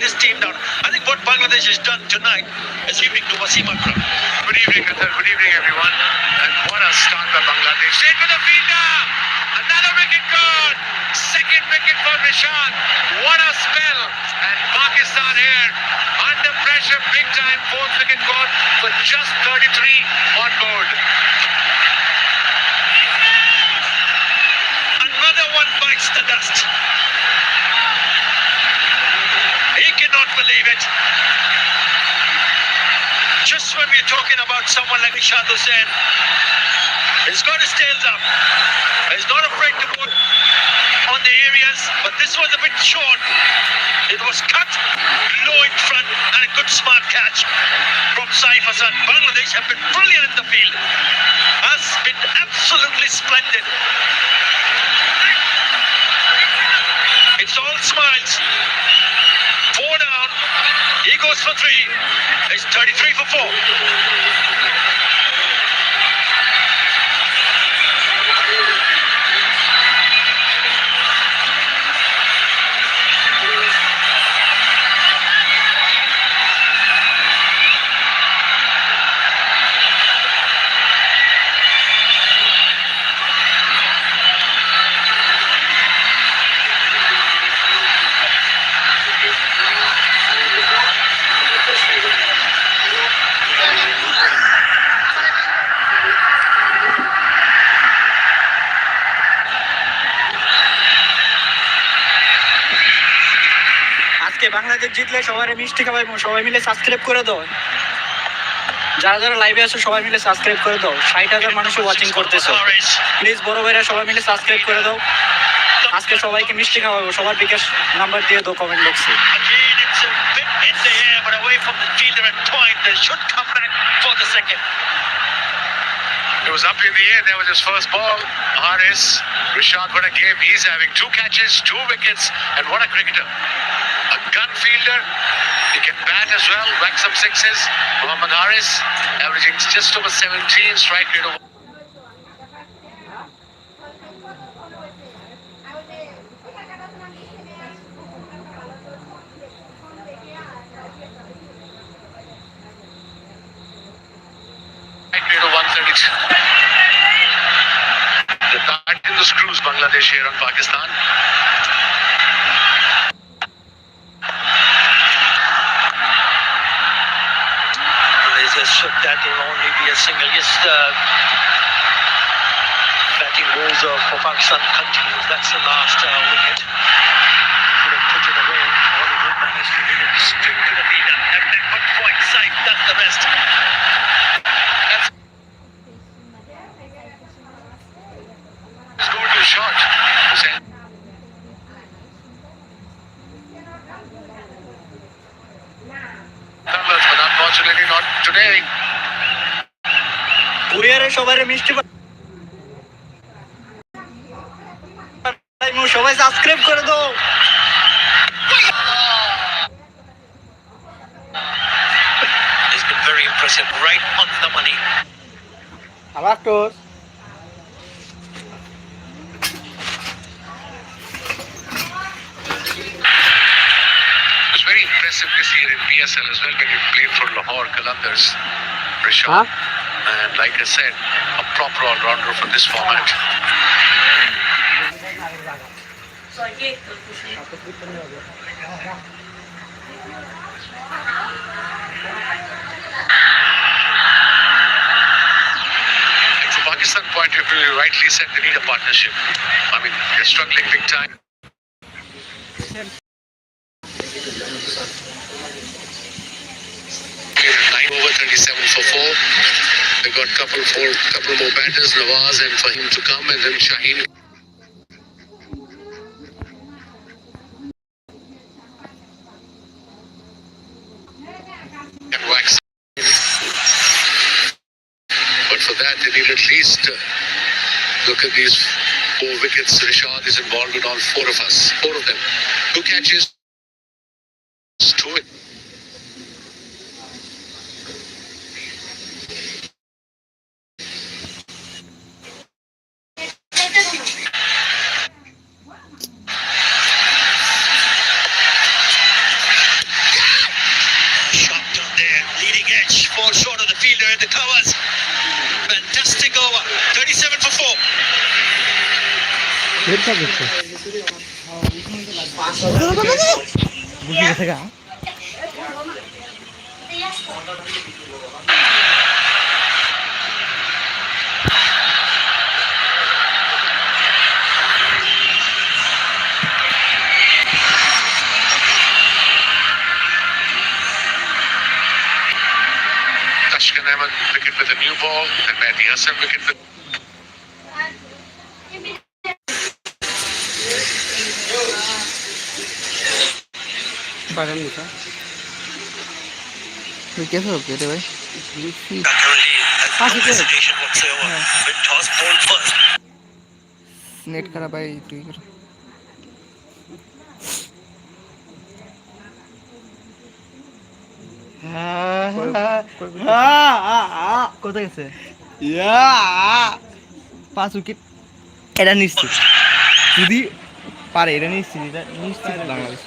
let his team down. I think what Bangladesh has done tonight is evening to Wasim Akram. Good evening, Qatar. Good evening, everyone. And what a start by Bangladesh. Straight to the fielder. Another wicket gone. Second wicket for Rishad. What a spell. And Pakistan here under pressure, big time. Fourth wicket gone with just 33 on board. Another one bites the dust. He cannot believe it. Just when we're talking about someone like Rishad Hussain, he's got his tails up. He's not afraid to go on the areas, but this was a bit short. It was cut low in front and a good smart catch from Saif Hassan. Bangladesh have been brilliant in the field. Has been absolutely splendid. It's all smiles. 4 down. He goes for 3. It's 33 for 4. Bangladesh জিতলে সবাই মিষ্টি খাওয়াই, সবাই মিলে subscribe করে দাও। যারা যারা লাইভে আছো সবাই মিলে সাবস্ক্রাইব করে দাও। 60,000 মানুষ ওয়াচিং করতেছে। প্লিজ বড় ভাইরা সবাই মিলে সাবস্ক্রাইব করে দাও। আজকে সবাইকে মিষ্টি খাওয়াবো। সবার বিকাশ নাম্বার দিয়ে দাও কমেন্ট বক্সে। It was up in the air. That was his first ball. Haris, Rishad, what a game he's having. 2 catches, 2 wickets, and what a cricketer. A gun fielder. He can bat as well, whack some sixes. Mohammad Haris, averaging just over 17, strike rate over. Strike rate of 132. They're batting the screws, Bangladesh here on Pakistan. That will only be a single. Yes, batting balls for Pakistan continues. That's the last wicket. Could have put it away. Hollywood managed to win it straight to the leader. That one point side does the rest. Let's go to a shot. But unfortunately not today. কুরিয়ারে সবাই মিষ্টি সবাই subscribe করে দাও। It's been very impressive, right on the money. আবার তো It's very impressive this year in PSL as well when you played for Lahore Qalandars, Rishad. And like I said, a proper all-rounder for this format. From Pakistan point of view, you rightly said they need a partnership. I mean, they're struggling big time. 37 for 4. They got couple more batters, Nawaz and Fahim to come, and then Shaheen. And wax. But for that, they need at least look at these 4 wickets. Rishad is involved with all 4 of us, 4 of them. 2 catches, 2 wickets. in the covers. Fantastic over. 37 for 4. Tashkent Ahmed wicket with a new ball, and Mehdi Hassan wicket with. कैसे हो गए रे भाई Currently has no hesitation whatsoever. With toss ball first. Net करा भाई तू ही कर কোথায় গেছে পাঁচ উইকেট এটা নিশ্চিত যদি পারে এটা নিশ্চিত বাংলাদেশ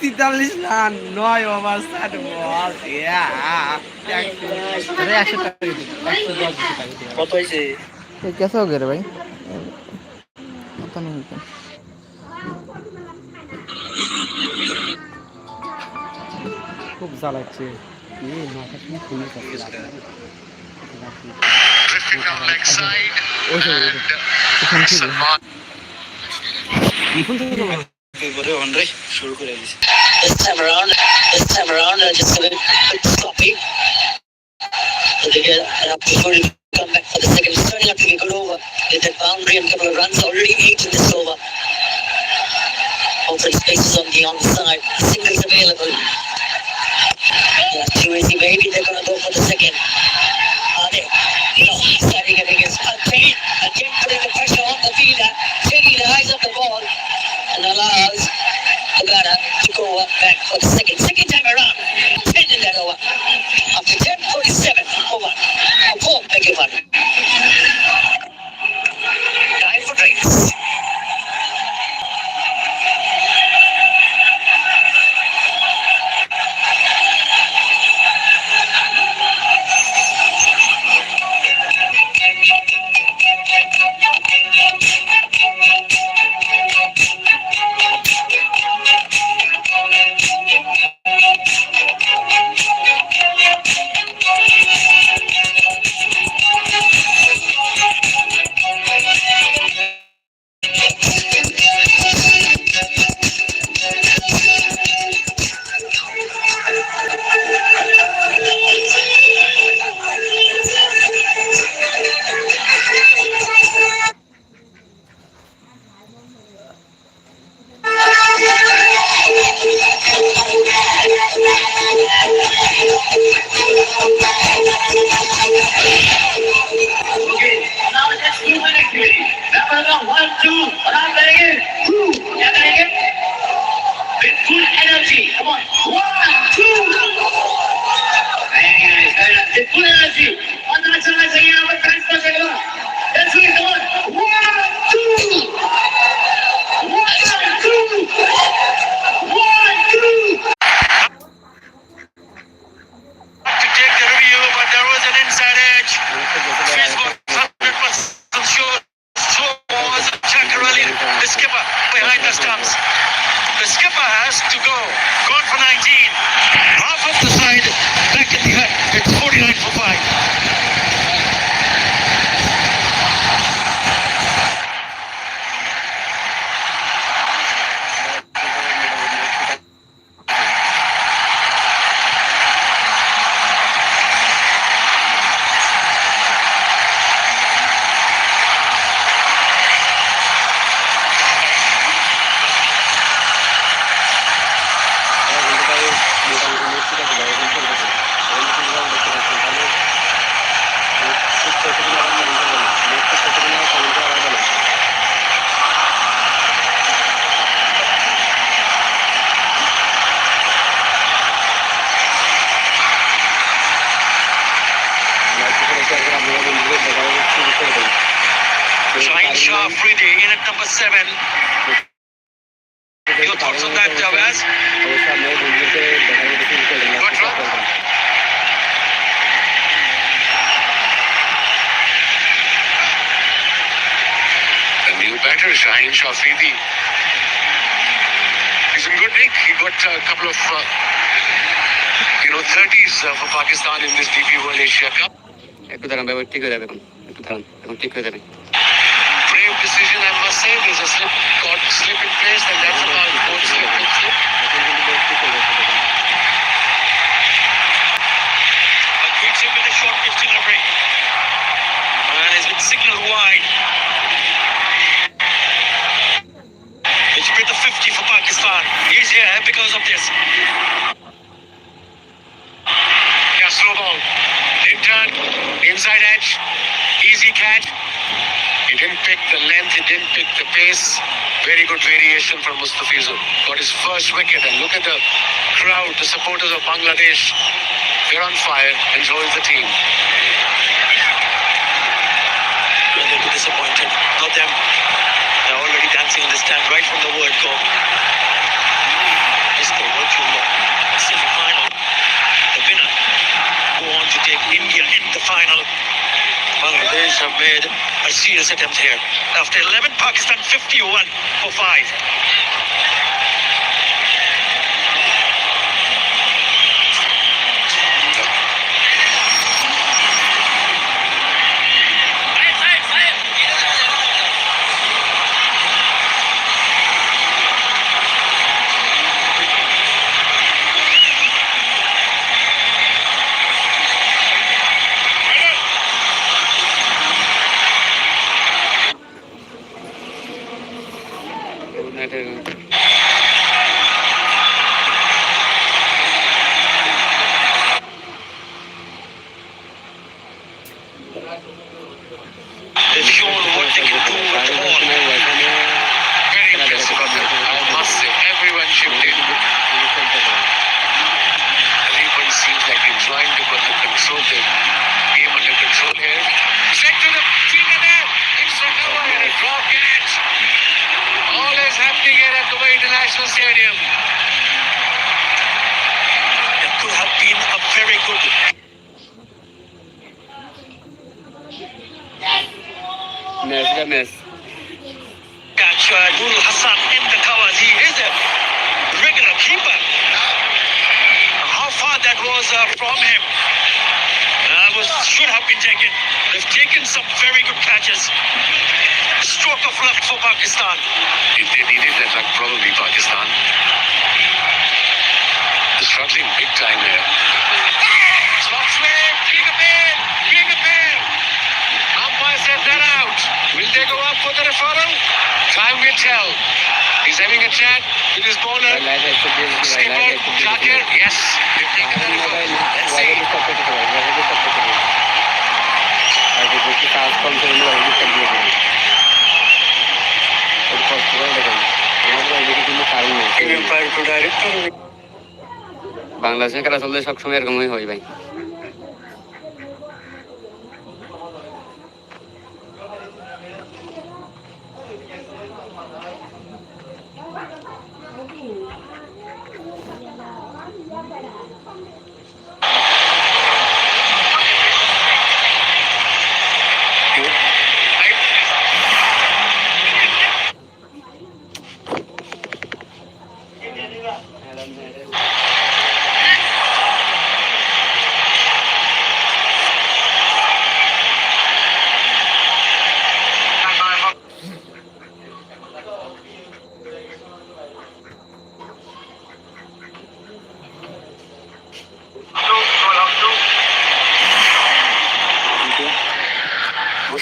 43 রান 9 ওভার 7 বল কত হয়েছে? कैसे हो गए रे भाई पता नहीं क्या খুব জ্বালাচ্ছে মাথা ঠিক খুলে যাচ্ছে Drifting down leg side. And Salman. শুরু করে দিয়েছে। This time around, just a bit sloppy. So they get before you come back for the second. It's turning out to be a good over. With that boundary and a couple of runs, already 8 in this over. Open spaces on the onside. Singles available. Too easy, maybe they're going to go for the second. Are they? No, starting against again putting the pressure on the fielder, taking the eyes off the ball, and allows the batter to go back for the second. Second time around, 10 in that over. After 10:47 over. Beg your pardon. Time for drinks. number 7. Your thoughts on that, Javaz? Good run. Batter Shaheen Shafidi. He's in good nick. He got a couple of 30s for Pakistan in this DP World Asia Cup. একটু দাঁড়ান ব্যাপার ঠিক হয়ে যাবে একটু দাঁড়ান এখন ঠিক হয়ে যাবে Brave decision, I must say. There's a slip in place, and that's about fourth slip. Quick him with a short pitch delivery. And he's been signaled wide. Which bit the 50 for Pakistan. He's here because of this. Yeah, slow ball. In turn, inside edge. Easy catch. He didn't pick the length, he didn't pick the pace. Very good variation from Mustafizur. Got his first wicket, and look at the crowd, the supporters of Bangladesh. They're on fire, and so is the team. They'll be disappointed. Not them. They're already dancing in the stand right from the word go. It's the virtual semi-final. The winner go on to take India in the final. Bangladesh have made a serious attempt here. After 11, Pakistan 51 for 5. They've shown what they can do with the ball. Very impressive of them. I must say, everyone chipped in. Everyone seems like enjoying the control, the game under control here. Straight to the fielder there. Extra cover and a drop catch. All is happening here at Dubai International Stadium. It could have been a very good match catch. Nurul Hassan in the covers. He is a regular keeper. How far that was from him should have been taken. They've taken some very good catches. Stroke of luck for Pakistan. If they needed that luck, probably Pakistan. They're struggling big time here. Slot swing, big appeal. Umpire said that out. Will they go up for the referral? Time will tell. He's having a chat with his bowler. Skipper, Shakir. Yes, they've taken the referral. Let's see. বাংলাদেশের খেলা চললে সবসময় এরকমই হয় ভাই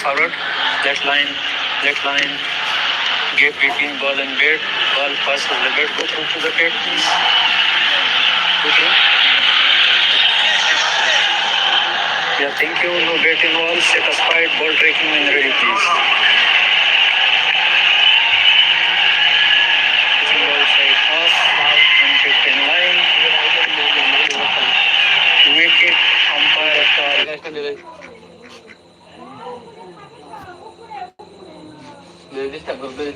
Forward, left line, gap between ball and bat, ball passes the bat, go through to the bat, please. Okay. Yeah, thank you. No bat involved, set aside, ball tracking when ready, please. Ball side pass, and bat in line. Wicket, umpire call. Disturb করবে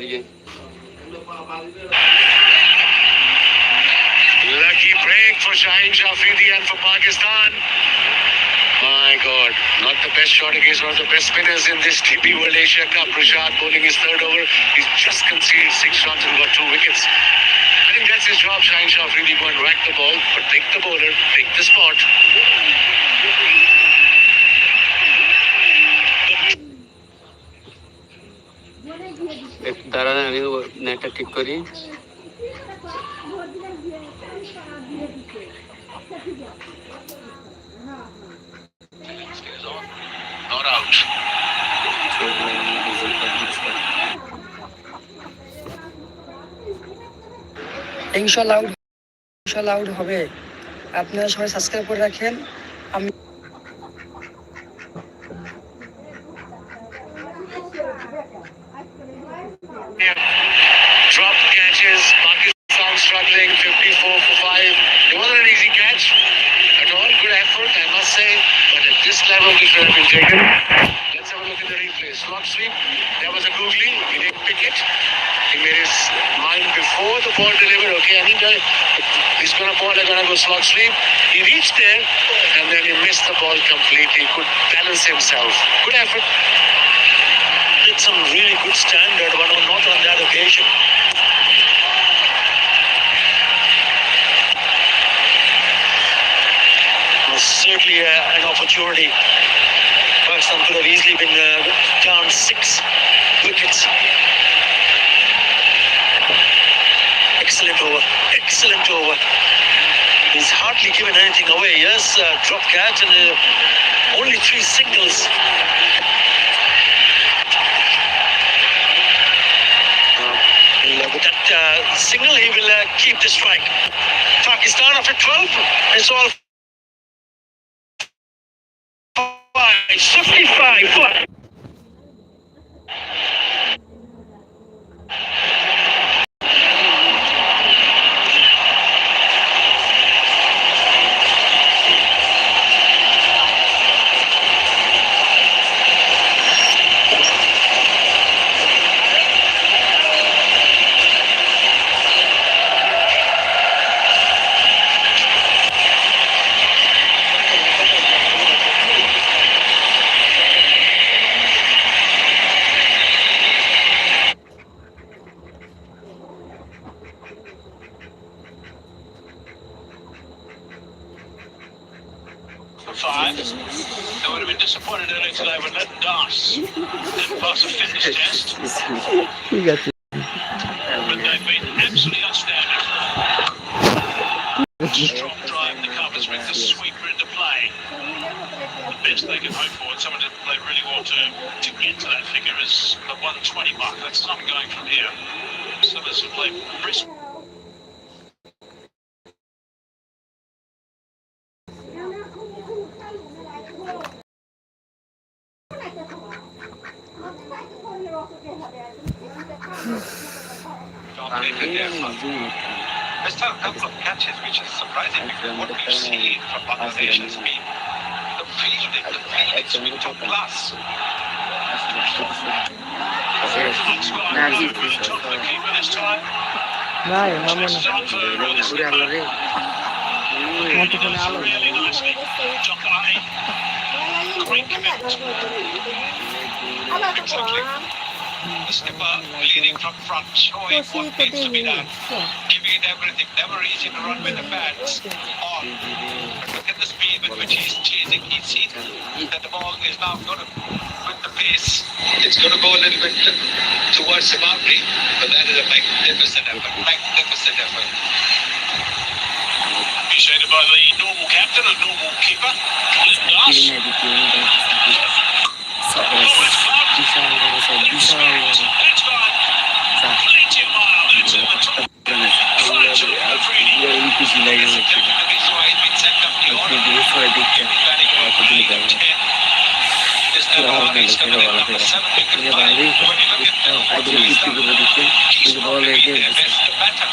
ये Lucky break for Shaheen Shafidi and for Pakistan. My God, not the best shot against one of the best spinners in this TP World Asia Cup. Rashad bowling his third over. He's just conceded 6 runs and got 2 wickets. I think that's his job, Shaheen Shafidi. Go and whack the ball, but take the bowler, take the spot. একটু দাঁড়ান আমি নেটটা ঠিক করি Not out. ইনশাল্লাহ out হবে। আপনারা সবাই সাবস্ক্রাইব করে রাখেন। আমি Drop catches. Pakistan struggling. 54 for 5. It wasn't an easy catch at all. Good effort, I must say. But at this level, this should have been taken. Let's have a look at the replay. Slot sweep. There was a googly. He didn't pick it. He made his mind before the ball delivered. Okay, anytime he's gonna ball, I'm gonna go slot sweep. He reached there and then he missed the ball completely. Could balance himself. Good effort. Did some really good standard, but not on that occasion. Was certainly an opportunity. Pakistan could have easily been down 6 wickets. Excellent over. Excellent over. He's hardly given anything away. Yes, drop catch and only 3 singles. With that single, he will keep the strike. Pakistan after 12, it's all 55. Five. They would have been disappointed earlier today when that Das didn't pass a fitness test. ঠিক আছে But they've been absolutely outstanding. Strong drive in the covers brings the sweeper into play. The best they can hope for, and someone that they really want to get to that figure is the 120 mark. That's not going from here. So this will play brisk. Missed out a couple of catches, which is surprising because what we've seen from Bangladesh has been the fielding's been top class. ভাই মামা না পুরো আলো রে মতো ফোনে আলো Really nicely. Great commitment. The skipper leading from front, showing what needs to be done, giving it everything. Never easy to run with the bats on. But look at the speed with which he's chasing. He sees that the ball is now going to, with the pace, it's going to go a little bit towards the boundary. But that is a magnificent effort. Magnificent effort. Appreciated by the normal captain and normal keeper. Das. বিশাল বড় সব বিশাল বড় That's gone. Plenty of miles. That's in the top. কিছু লাগে This is why he's been sent up the order. Batting about 9 or 10. This time around he's coming in number 7 wicket. When you look at Pakistan, he's not really their best batter.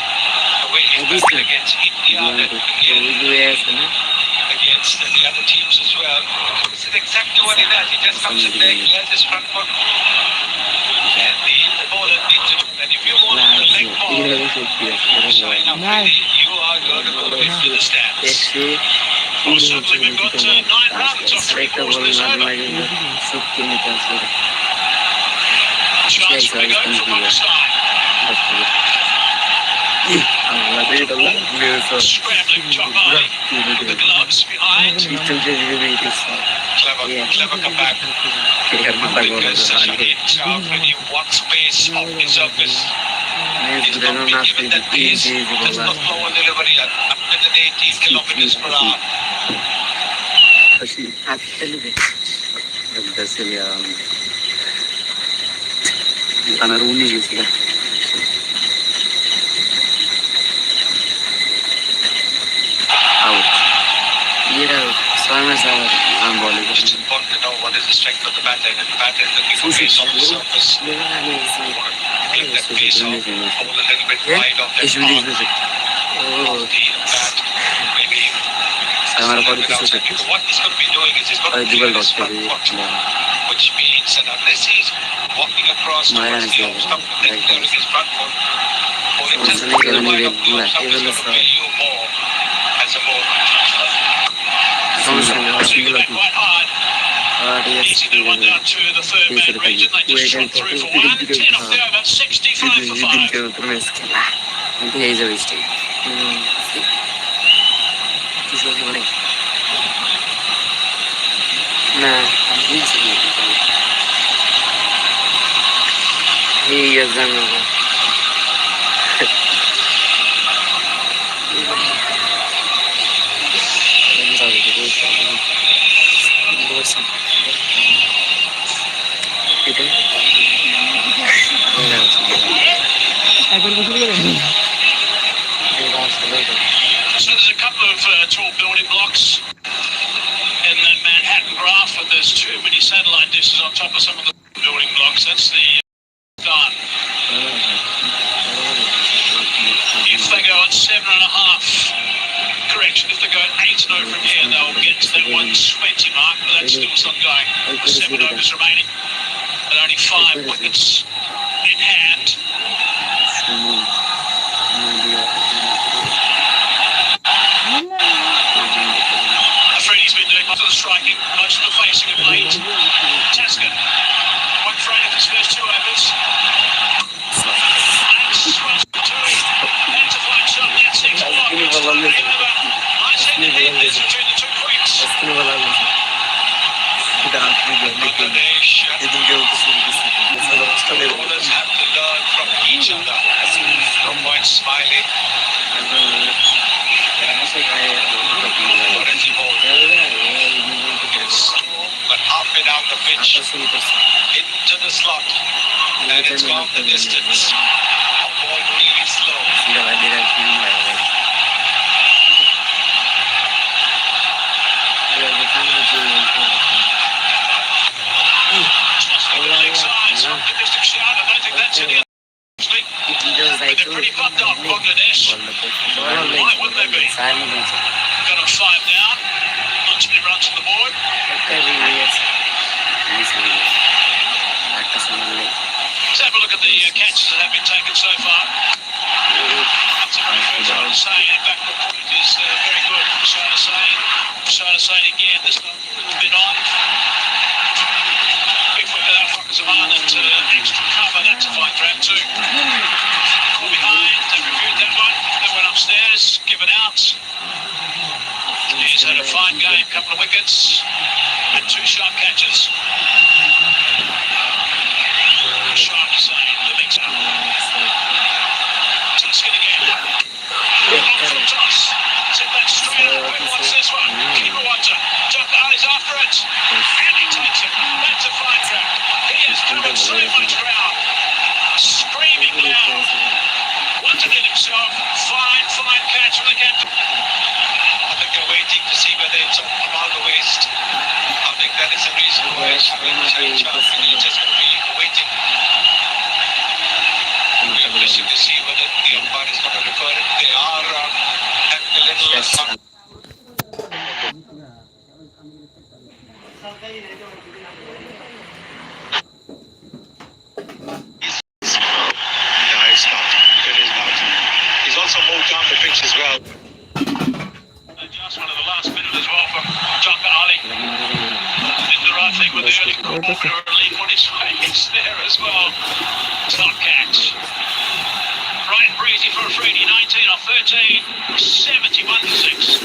The way he's batting against India and against the other teams as well. This is exactly what he does. He just comes in there, he has his front foot, and the bowler needs to showing how quickly you are going to go into the stands. Well, certainly we've got 9 runs off 3 balls this over. Chance for the go from Pakistan. Scrambling Chauhai with the gloves behind. Clever comeback. Because Shahid when he wants pace off the surface, he's not been given that pace. Just the flow and delivery at 118 kilometers per hour. It's important to know what is the strength of the batter, and the batter is looking for pace on the surface. Take that pace off, hold a little bit wide of that arm of the bat, maybe. What he's going to be doing is he's going to clear his front foot, which means that unless he's walking across towards the off stump and then clearing his front foot, or just the wide of the off stump is going to pay you more as a bowler. Quite hard. Easy to run down to the third man region. They just shot through for 1. 10 off the over. 65 for 5. So there's a couple of tall building blocks in that Manhattan graph, but there's too many satellite dishes on top of some of the building blocks. That's the start. If they go at 7.5, correction, if they go at 8 and 0 from here, they'll get to that 120 mark, but that's still not going. 7 overs remaining, and only 5 wickets in hand. Afridi's been doing most of the striking, most of the facing of late. Taskin, 1 for 8 of his first 2 overs. That's 12 for 2. That's a fine shot, that's 6 o'clock. Nice hand in hand there between the 2 queens. Bangladesh. Bowlers have to learn from each other. No point smiling. What is he bowling? It's slow, but up and down the pitch, into the slot, and it's gone the distance. A ball really slow. Just on the leg side, optimistic shot. I don't think that's any. They're pretty pumped up, Bangladesh. Why wouldn't they be? Got a 5 down. Not too many runs on the board. Let's have a look at the catches that have been taken so far. That's a very good Shah Hussain. In fact, the point is very good. Shah Hussain again. This one a bit on. Big wicket out for Zaman. That extra cover. That's a fine grab too. Call behind. They reviewed that one. They went upstairs. Given out. He's had a fine game. Couple of wickets and 2 sharp catches. Shah Hussain, the big one. Taskin again. Long from toss. Set that straight up. Who wants this one? Keeper wants it. Tuckali's after it. And he takes it. That's a fine grab. He has covered so much ground. Screaming loud. Wants it in himself. Fine catch from the captain. I think they're waiting to see whether it's around the waist. I think that is the reason why Shah Hussain is just going to be waiting. We're listening to see whether the umpire is going to refer it. They are having a little fun. It's not. It is not. He's also moved Top catch. Bright and breezy for a Freddie, 19 off 13, 71 to 6.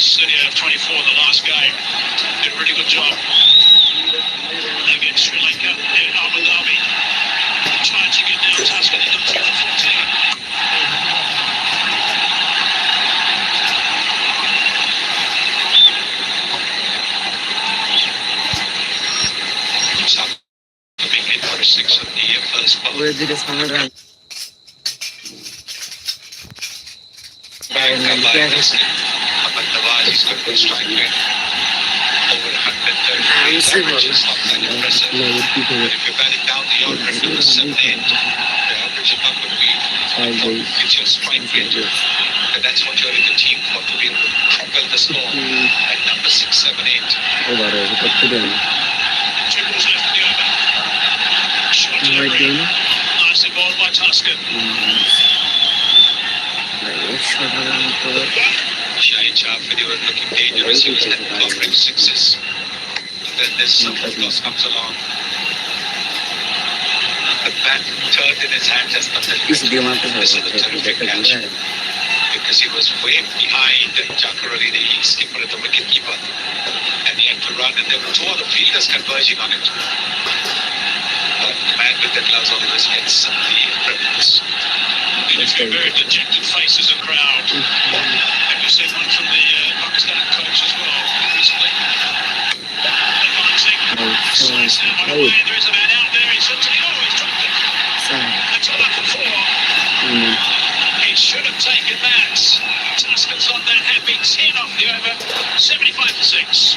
Studio of 24 the last game. Did a really good job against Sri Lanka in Abu Dhabi. Charging it now, Tuscan in the 14. The big hit for a 6 on the first ball. He's got good strike rate. Over 130 which is not that impressive. If you bat it down the order to the 7th end, the average is not going to be it's your strike rate. And that's what you're in the team for, to be able to propel the score at number 6, 7, 8. Triples left in the over. Short delivery. Nicely balled by Tuscan. Shahid Shafiri were looking dangerous. He was offering 6s. Then this simple toss comes along. The bat turned in his hands as nothing. This is a terrific catch. Because he was way behind Jakaroli, the skipper and the wicket keeper. And he had to run, and there were two other fielders converging on it. But the man with the gloves always gets the preference. And a few very dejected faces of crowd. Have you seen one from the Pakistan coach as well recently? Advancing, slides down on the way, there is a man out there, he's dropped it. That's a luck for 4. He should have taken that. Tuscan's not that happy, 10 off the over, 75 to 6.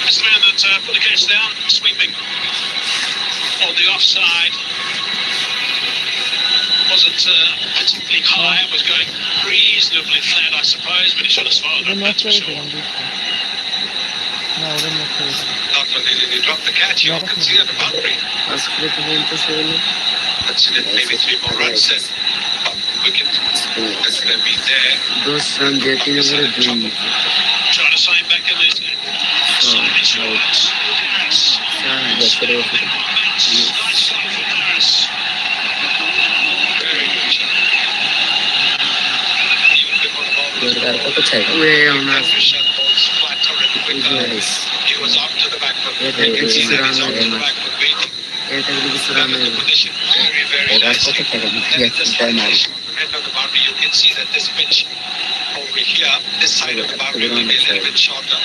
This man that put the catch down, sweeping on the offside. Wasn't particularly high, it was going reasonably flat, I suppose, but he should have swallowed it, that's for sure. Not only did he drop the catch, he concealed the boundary. Considered maybe 3 more runs then. Wicket that could have been there. Trying to sign back in this. Simon Schwartz. Harris. Nice start for Harris. Very good shot. Even before the ball was Rishad balls flat or in quicker. He was off to the back foot. You can see that he's off to the back foot waiting. Back in the position. Very, very nicely. And at this location, end of the boundary, you can see that this pitch over here, this side of the boundary will be a little bit shorter.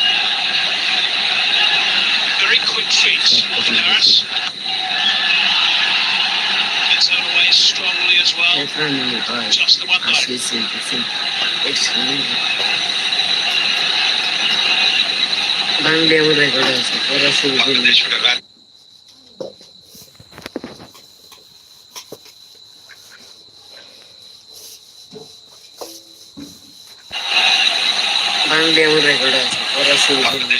Very quick feet from Harris. Gets out away strongly as well. Just the one though. They should have had. They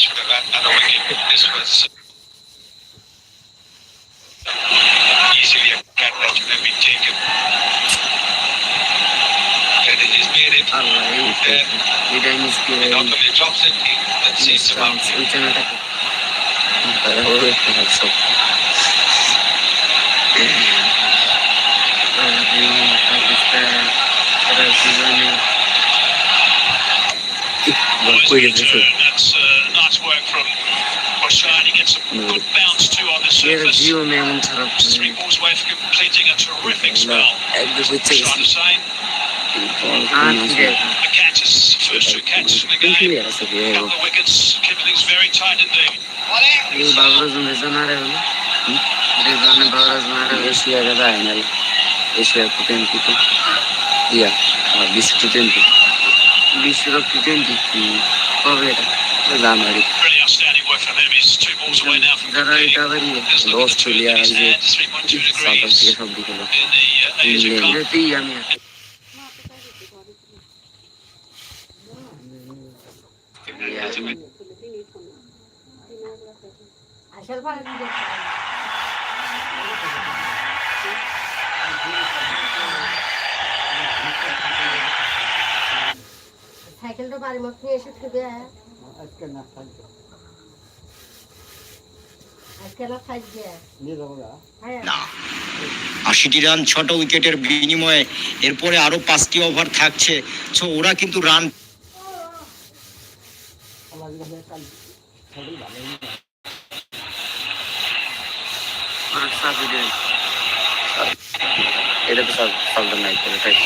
should have had another wicket. This was easily a cat that should have been taken. And it is made it. আল্লাহ এই Then এটা মিসকে he not only drops it, he then sees the boundary. ওই চ্যানেলটা তারা ওই একটা সব পাকিস্তান তারা জীবনে Boys কই return. গেছে That's nice work from Rashad. He gets a good bounce too on the এর surface. জিও এমন খারাপ Just 3 balls away from completing a terrific spell. একদম হচ্ছে Rashad Hussain, আর কি রে the catches, first 2 catches in the game. আছে Couple of wickets, keeping things very tight indeed. এই বাবরাজন রেজানারে হলো রেজানে বাবরাজন আর এশিয়া গেদা আইনাল এশিয়া টি20 তো ইয়া 20 টি20 বিশ্বকাপ টি20 কবে এটা জানুয়ারি Really outstanding work from him. He's 2 balls away now from যারা completing. এটা বাড়ি Just look at the two Australia in his যে hand, 3.2 সাউথ degrees আফ্রিকা সব দিকে হলো in the Asia Cup. ইংল্যান্ডেতেই আমি সাইকেলটা বাড়ি মত নিয়ে এসে থাকবে আজকে না থাকবে না ৮০টি রান ৬টা উইকেটের বিনিময়ে এরপরে আরো 5টি ওভার থাকছে, সো ওরা কিন্তু রান এটা তো সালদার নাই করে তাই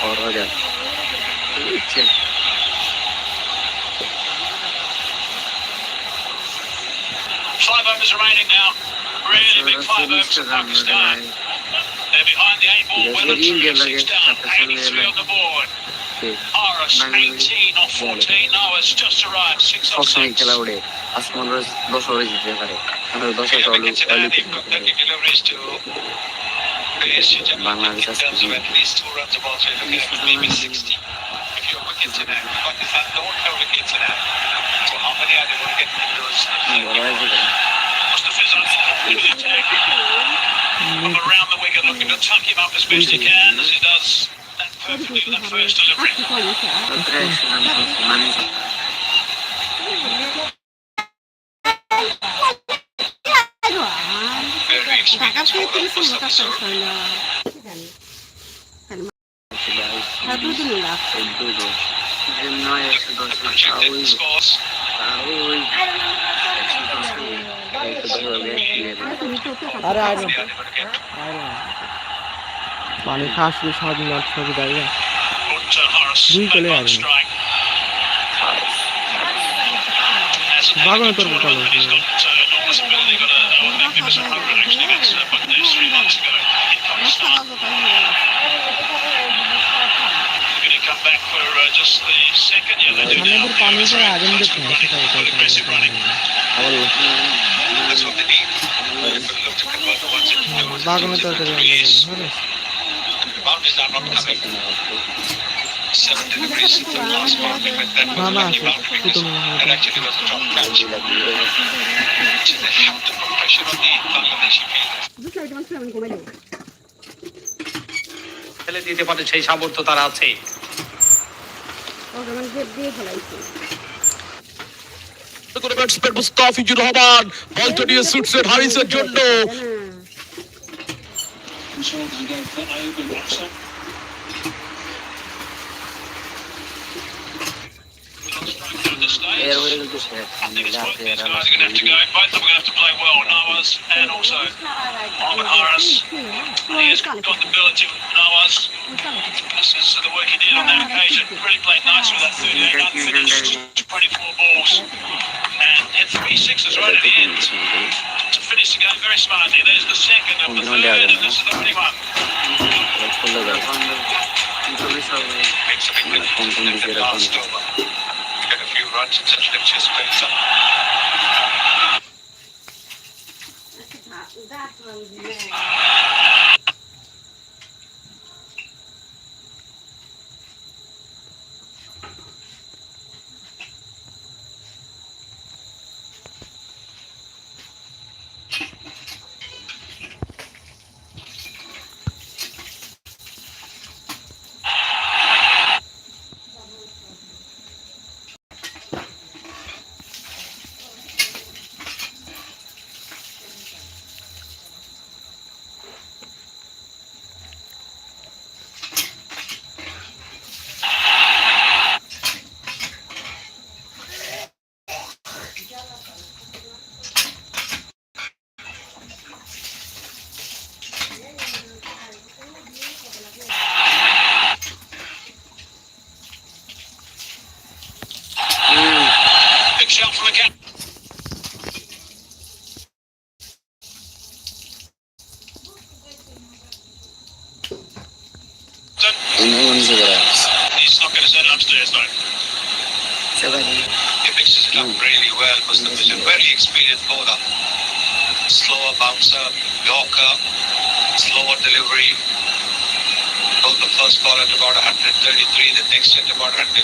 और हो जाए 5 overs remaining now. Really big 5 overs for Pakistan. They're behind the 8 ball, well and truly 6 down, 83 on the board. Horace 18 off 14. Noah's just arrived 6 off সবসময় 6. খেলা উড়ে আসমান রোজ 10 ওভারে জিততে পারে আমরা 10 Few over wickets in hand, they've got 30 deliveries to face in terms of at least 2 runs a ball, so you're looking at maybe 60 if you're wickets in hand. Pakistan don't have wickets in hand. So how many are they going to get in those? Mustafiz on the attack. From around the wicket, looking to tuck him up as best he can, as he does that perfectly with that first delivery. Very experienced bowler, Mustafiz. Projected scores. আরে আরে Yeah, they're going to get পানি খাস সারাদিন আর ছবি দাঁড়িয়ে put Horace Duy back kale on aadmi. strike. Hasn't had a Bhagwan good tor tournament, but he's got enormous ability. Got a magnificent 100 actually against Bangladesh 3 months ago in Pakistan. Can he come back for just the second? Yeah, they do now. আমাদের পানি It's করে very আগুন close দেখতে to হয় running, সেটা good aggressive running. That's what they need. They've got to look to convert the ones into two. বাগানে তরকারি Degrees. Boundaries are not coming. 7 deliveries to the last boundary, but that was না a না lucky boundary. That actually was a top catch. So they have to put pressure on the Bangladeshi fielders. ফেলে দিতে পারে সেই সামর্থ্য তার আছে। করে ব্যাটসম্যান মুস্তাফিজুর রহমান বলটা নিয়ে ছুটছেন হারিসের জন্য। এর ওরে কিন্তু শেষ I think it's both these guys are going to have to go. Both of them are going to have to play well. Nawaz and also Mohammad Haris. He has got the ability with Nawaz. This is the work he did on that occasion. Really played nice with that 38 unfinished 24 balls. And hit 3 sixes right at the end to finish the game very smartly. There's the second of the third, and this is the winning one. Makes a big difference in the last over. Get a few runs and such that just plays up. shout from the captain. He's not going to send it upstairs, though. He mixes it up really well. Muslim is a very experienced bowler. Slower bouncer, Yorker, slower delivery. Both the first ball at about 133, the next at about 135.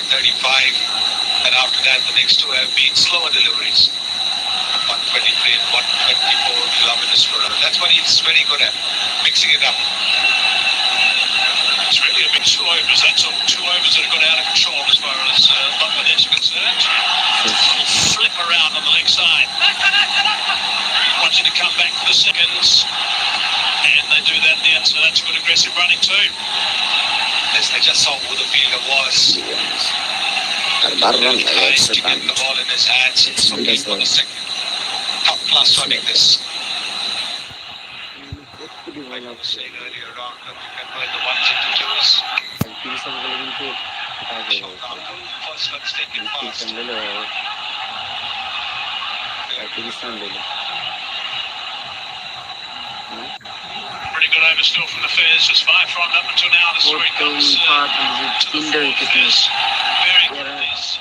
And after that, the next two have been slower deliveries. 123 and 124 kilometers per hour. That's what he's very good at, mixing it up. It's really a big 2 overs. That's all 2 overs that have got out of control as far as Bangladesh is concerned. Flip around on the leg side. Wants you to come back for the seconds. And they do that in the end, so that's good aggressive running too. As they just saw who the fielder was. To get the ball in his hands. It's looking for the second. Top class running this. Like I was saying earlier on, that you can play the ones into twos. Shot down to first one's taken fast. Pretty good over still from the Fairs. Just 5 from up until now. The sweep comes to the 4th Fairs. Very good at these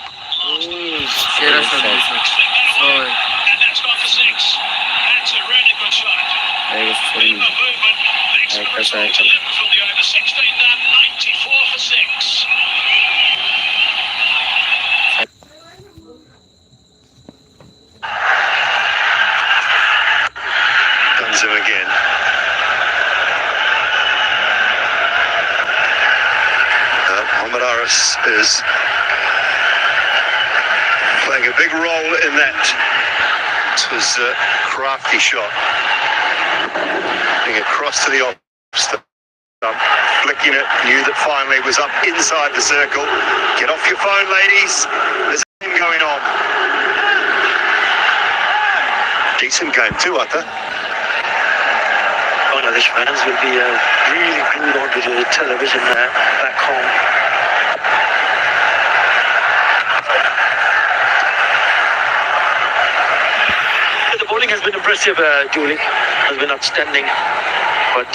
last and that's gone for 6. That's a really good shot. In the movement, excellent result delivered from the over 16 done, 94 for 6. Comes him again. Mohamed Aris is playing a big role in that. It was a crafty shot. Getting across to the off stump, flicking it, knew that finally was up inside the circle. Get off your phone, ladies. There's a game going on. Decent game too, Arthur. Bangladesh fans will be really glued onto the television back home. The bowling has been impressive, Julie. Has been outstanding. But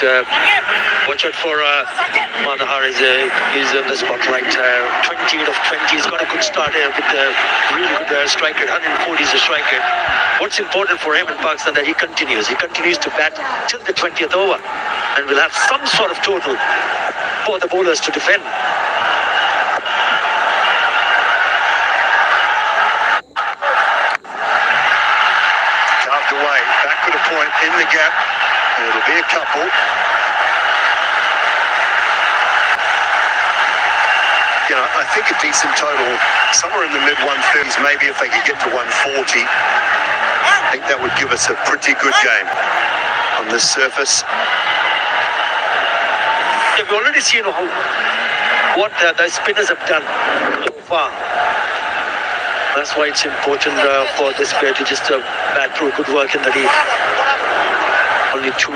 watch out for Manahar. He's in the spotlight. 20 out of 20. He's got a good start here with a really good strike rate. 140 is a strike rate. What's important for him in Pakistan that he continues. He continues to bat till the 20th over. And will have some sort of total for the bowlers to defend. Carved away, back with a point in the gap. It'll be a couple. You know, I think a decent total, somewhere in the mid-130s, maybe if they could get to 140. I think that would give us a pretty good game on this surface. We've already seen what the spinners have done so far. That's why it's important for this player to just bat through good work in the lead. Only 2.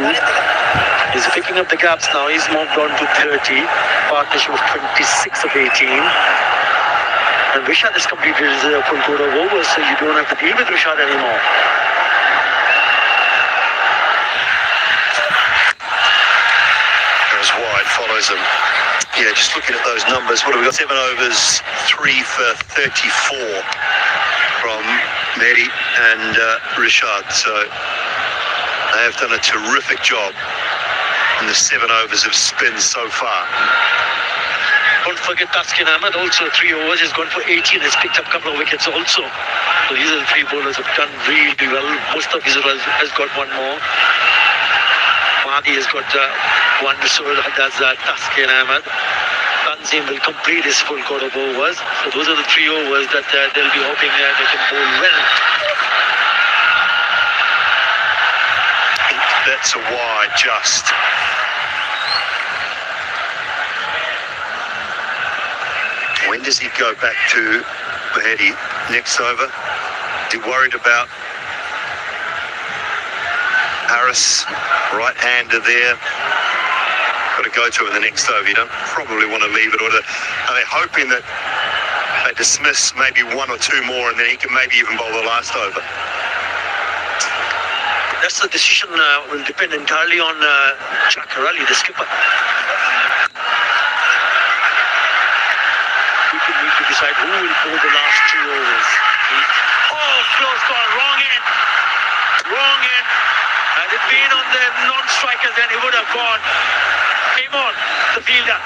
He's picking up the gaps now. He's moved on to 30. Partnership of 26 of 18. And Rishad has completed his full quota of overs, so you don't have to deal with Rishad anymore. Goes wide, follows him. Yeah, just looking at those numbers, what have we got? 7 overs, 3 for 34 from Mehdi and Rishad. So they have done a terrific job in the 7 overs of spin so far. Don't forget Taskin Ahmed, also 3 overs. He's gone for 18. He's picked up a couple of wickets also. So these are the 3 bowlers who have done really well. Most of his has got 1 more. Mahdi has got 1, so does Taskin Ahmed. Tanzim will complete his full quota of overs. So those are the 3 overs that they'll be hoping they can bowl well. That's a wide just. When does he go back to Mehdi next over? Is he worried about Harris, right-hander there? Got to go to him in the next over. You don't probably want to leave it. Are they hoping that they dismiss maybe one or two more, and then he can maybe even bowl the last over. That's the decision will depend entirely on Chakarali, the skipper. We need to decide who will bowl the last 2 overs. Oh, close call, wrong end. Wrong end. Had it been on the non-strikers, then he would have gone. Came on, the fielder.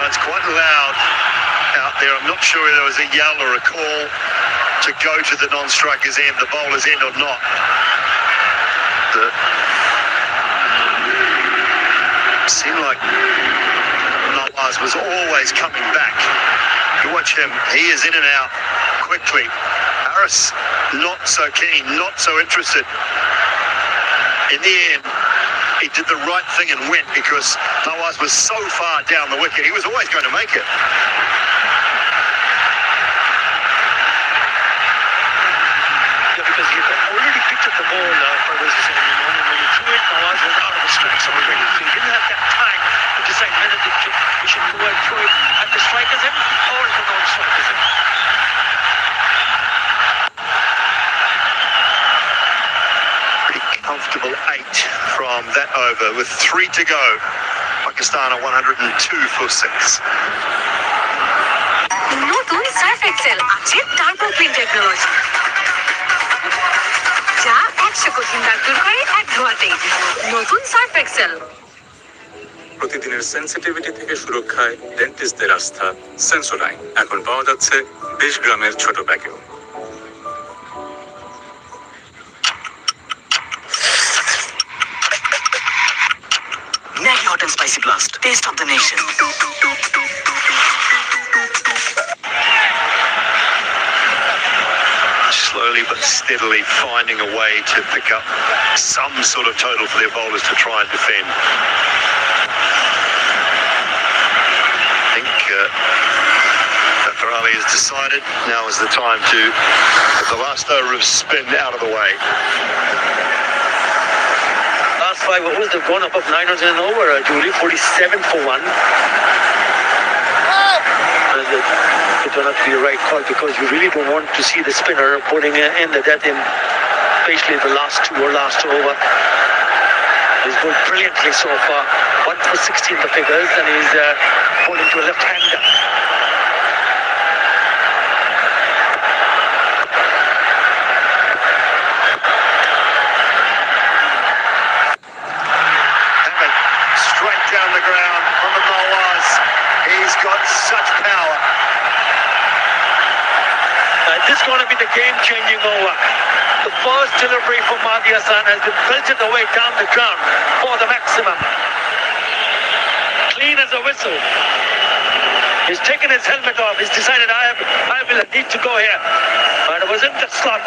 It's quite loud out there. I'm not sure if there was a yell or a call to go to the non-strikers end, the bowler's end or not. It seemed like Nawaz was always coming back. You watch him, he is in and out quickly. Harris, not so keen, not so interested. In the end, he did the right thing and went because Nawaz was so far down the wicket. He was always going to make it. Yeah, because he had already picked up the ball for this and when he threw it, Nawaz was out of the strikes already. So he didn't have that time to decide whether he should go and throw it at the strikers end or at the non-strikers end. Comfortable 8 from that over with 3 to go. Pakistan are 102 for 6. নতুন Surf Excel আছে turbo clean technology, যা 100 কঠিন দাগ দূর করে এক ধোয়াতেই। নতুন সার্ফ এক্সেল। প্রতিদিনের সেন্সিটিভিটি থেকে সুরক্ষায় ডেন্টিস্টদের আস্থা সেন্সোডাইন এখন পাওয়া যাচ্ছে 20 গ্রামের ছোট প্যাকেও। Maggi Hot and Spicy Blast, taste of the nation. Slowly but steadily finding a way to pick up some sort of total for their bowlers to try and defend. I think Dr. Ali has decided now is the time to get the last over of spin out of the way. Last 5 overs, they've gone above 900 and over, Julie, 47 for 1. And it turned out to be a right call because you really don't want to see the spinner putting in the death in, especially the last 2 or last over. He's bowled brilliantly so far. 1 for 16 the figures, and he's bowling to a left-hander. Straight down the ground from the Nawaz. He's got such power. This is going to be the game-changing over. The first delivery from Mahdi Hassan has been belted away down the ground for the maximum. Clean as a whistle. He's taken his helmet off. He's decided I will need to go here. And it was in the slot.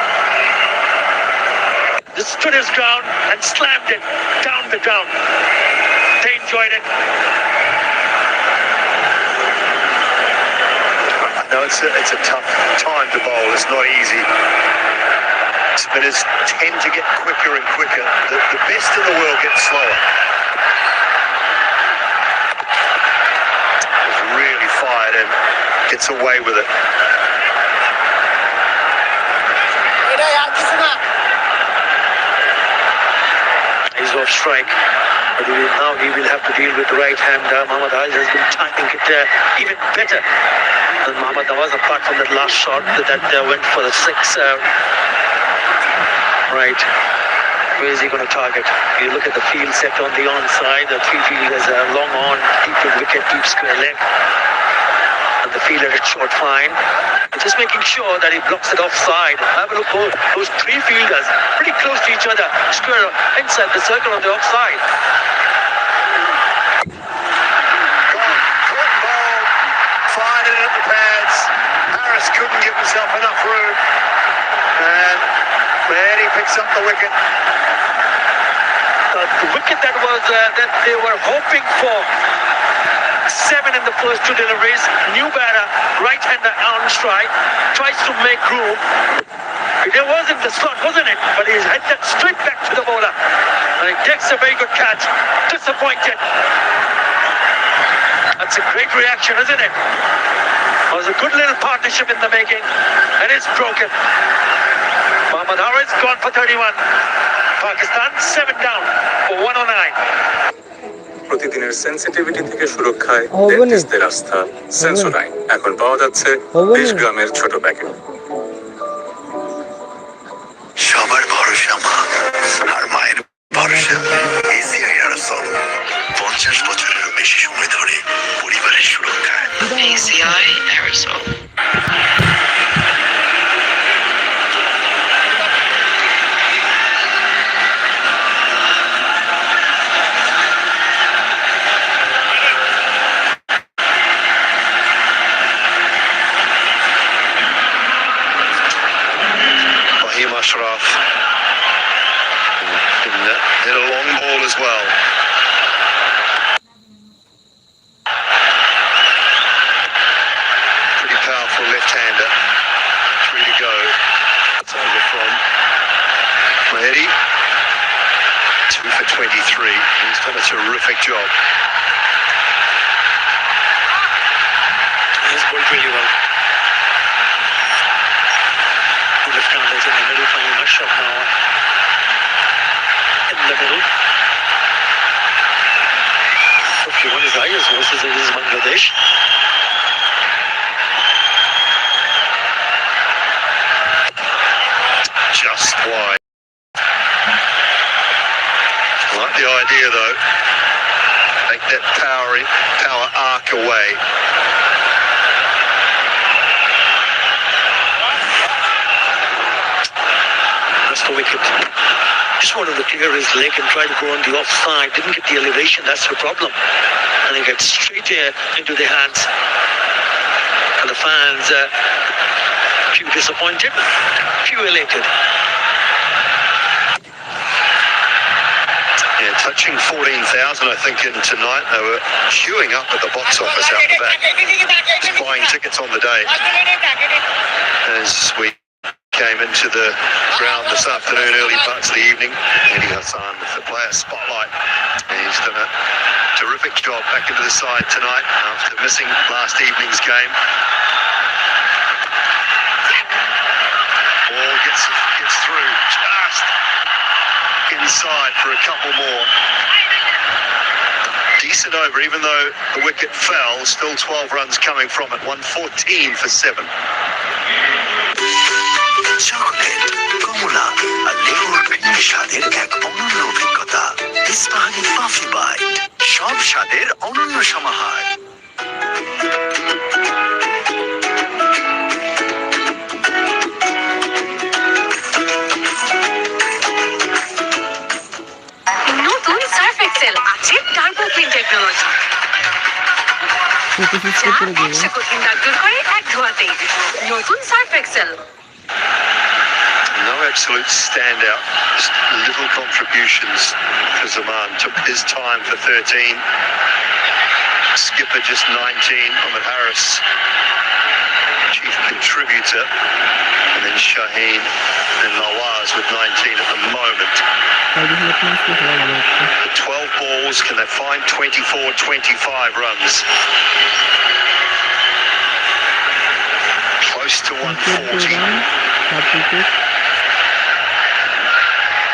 Just stood his ground and slammed it down the ground. They enjoyed it. No, it's a tough time to bowl. It's not easy. Spinners tend to get quicker and quicker. The best in the world get slower. He's really fired and gets away with it. He's off strike. But now he will have to deal with the right hand. Mohammad Haj has been timing it even better. And Mohammad Nawaz, apart from that last shot that went for the 6. Right. Where is he going to target? You look at the field set on the onside. The 3 fielders are long on, deep in wicket, deep square leg. And the fielder is short fine. Just making sure that he blocks it offside. Have a look, those 3 fielders pretty close to each other, square inside the circle on the offside. Caught ball, fired it at the pads. Harris couldn't give himself enough room. And then he picks up the wicket. The wicket that was that they were hoping for. 7 in the first 2 deliveries. New batter, right-hander on strike, tries to make room. It was in the slot, wasn't it? But he's headed that straight back to the bowler. And he takes a very good catch. Disappointed. That's a great reaction, isn't it? It was a good little partnership in the making, and it's broken. Mohammad Haris gone for 31. Pakistan 7 down for 109. প্রতিদিনের sensitivity থেকে সুরক্ষায় হবে না। ডেন্টিস্টদের আস্থা Sensodyne এখন পাওয়া যাচ্ছে হবে না। 20 গ্রামের ছোট প্যাকেট। সবার ভরসা মা আর মায়ের ভরসা এসিআই আরসল 50 বছরেরও বেশি সময় ধরে পরিবারের সুরক্ষায় ACI aerosol. Ashraf hit a long ball as well. Pretty powerful left-hander. 3 to go. It's over from Mahedi. 2 for 23. He's done a terrific job. He's bowled really well. Left-handers in the middle, finding Ashraf now in the middle. 51 is highest versus it is Bangladesh. Just wide. I like the idea though. Take that power arc away. The wicket. Just wanted to clear his leg and try to go on the offside. Didn't get the elevation. That's the problem. And he gets straight into the hands. And the fans, few disappointed, few elated. Yeah, touching 14,000, I think, in tonight. They were queuing up at the box office out the back, just buying tickets on the day. As we came into the ground this afternoon, early parts of the evening, Eddie Hassan with the player spotlight. He's done a terrific job back into the side tonight after missing last evening's game. Ball gets through just inside for a couple more. Decent over, even though the wicket fell. Still 12 runs coming from it. 114 for 7. Chocolate কমলা আর লেবুর creamy স্বাদের এক অনন্য অভিজ্ঞতা। Ispahani puffy byte, সব স্বাদের অনন্য সমাহার। নতুন সার্ফ এক্সেল আছে টার্বো ক্লিন টেকনোলজি, যা 100 কঠিন দাগ দূর করে এক ধোয়াতেই। নতুন Surf Excel. No absolute standout, just little contributions for Zaman. Took his time for 13. Skipper just 19. Ahmed Harris, chief contributor. And then Shaheen and Nawaz with 19 at the moment. The 12 balls, can they find 24, 25 runs? Close to 140.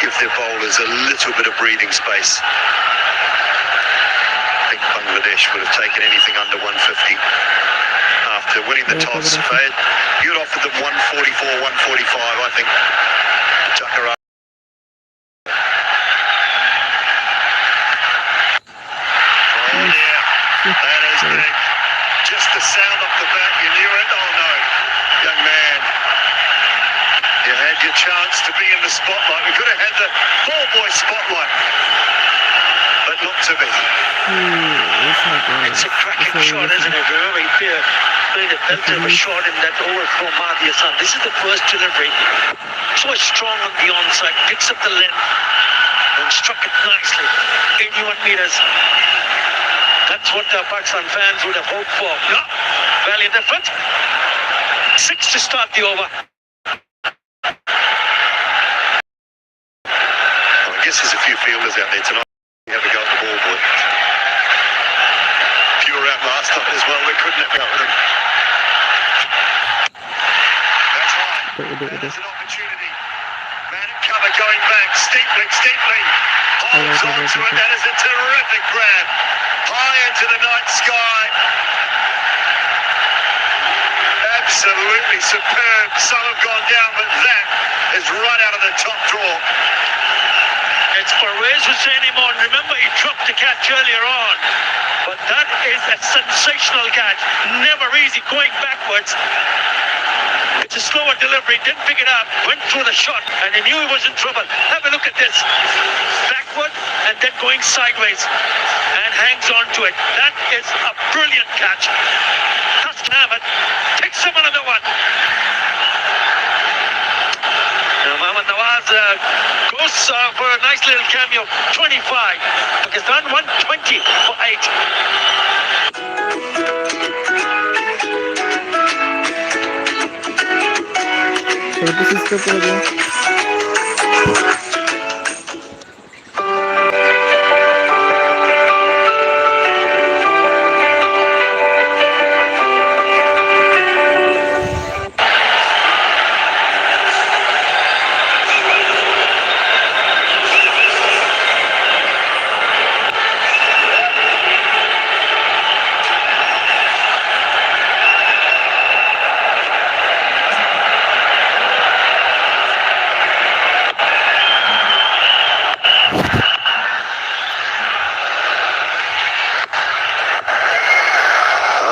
Give their bowlers a little bit of breathing space. I think Bangladesh would have taken anything under 150 after winning the toss. You'd offered them 144, 145, I think. Chakara. Oh dear, that is big. Just the sound off the bat, you knew it. Oh no, young man. You had your chance to be in the spotlight. We could have had the ball boy spotlight, but not to be. It's a cracking shot, isn't it? Very clear. Played a belter of a shot in that over from Mahdi Hassan. This is the first delivery. So strong on the onside, picks up the length and struck it nicely. 81 meters. That's what the Pakistan fans would have hoped for. No, valiant effort. 6 to start the over. I guess there's a few fielders out there tonight. You have a go at the ball boy. If you were out last they couldn't have got with him. That's high. There's an opportunity. Man in cover going back. Steeply. Holds on to it. That is a terrific grab. High into the night sky. Absolutely superb. Some have gone down, but that is right out of the top drawer. It's Pervez Hussain Imon. Remember, he dropped the catch earlier on. But that is a sensational catch. Never easy going backwards. It's a slower delivery. Didn't pick it up. Went through the shot. And he knew he was in trouble. Have a look at this. Backward and then going sideways. And hangs on to it. That is a brilliant catch. Ahmed picks up another one. Now Mohammad Nawaz goes for a nice little cameo. 25. Pakistan 120 for 8. So this is the program.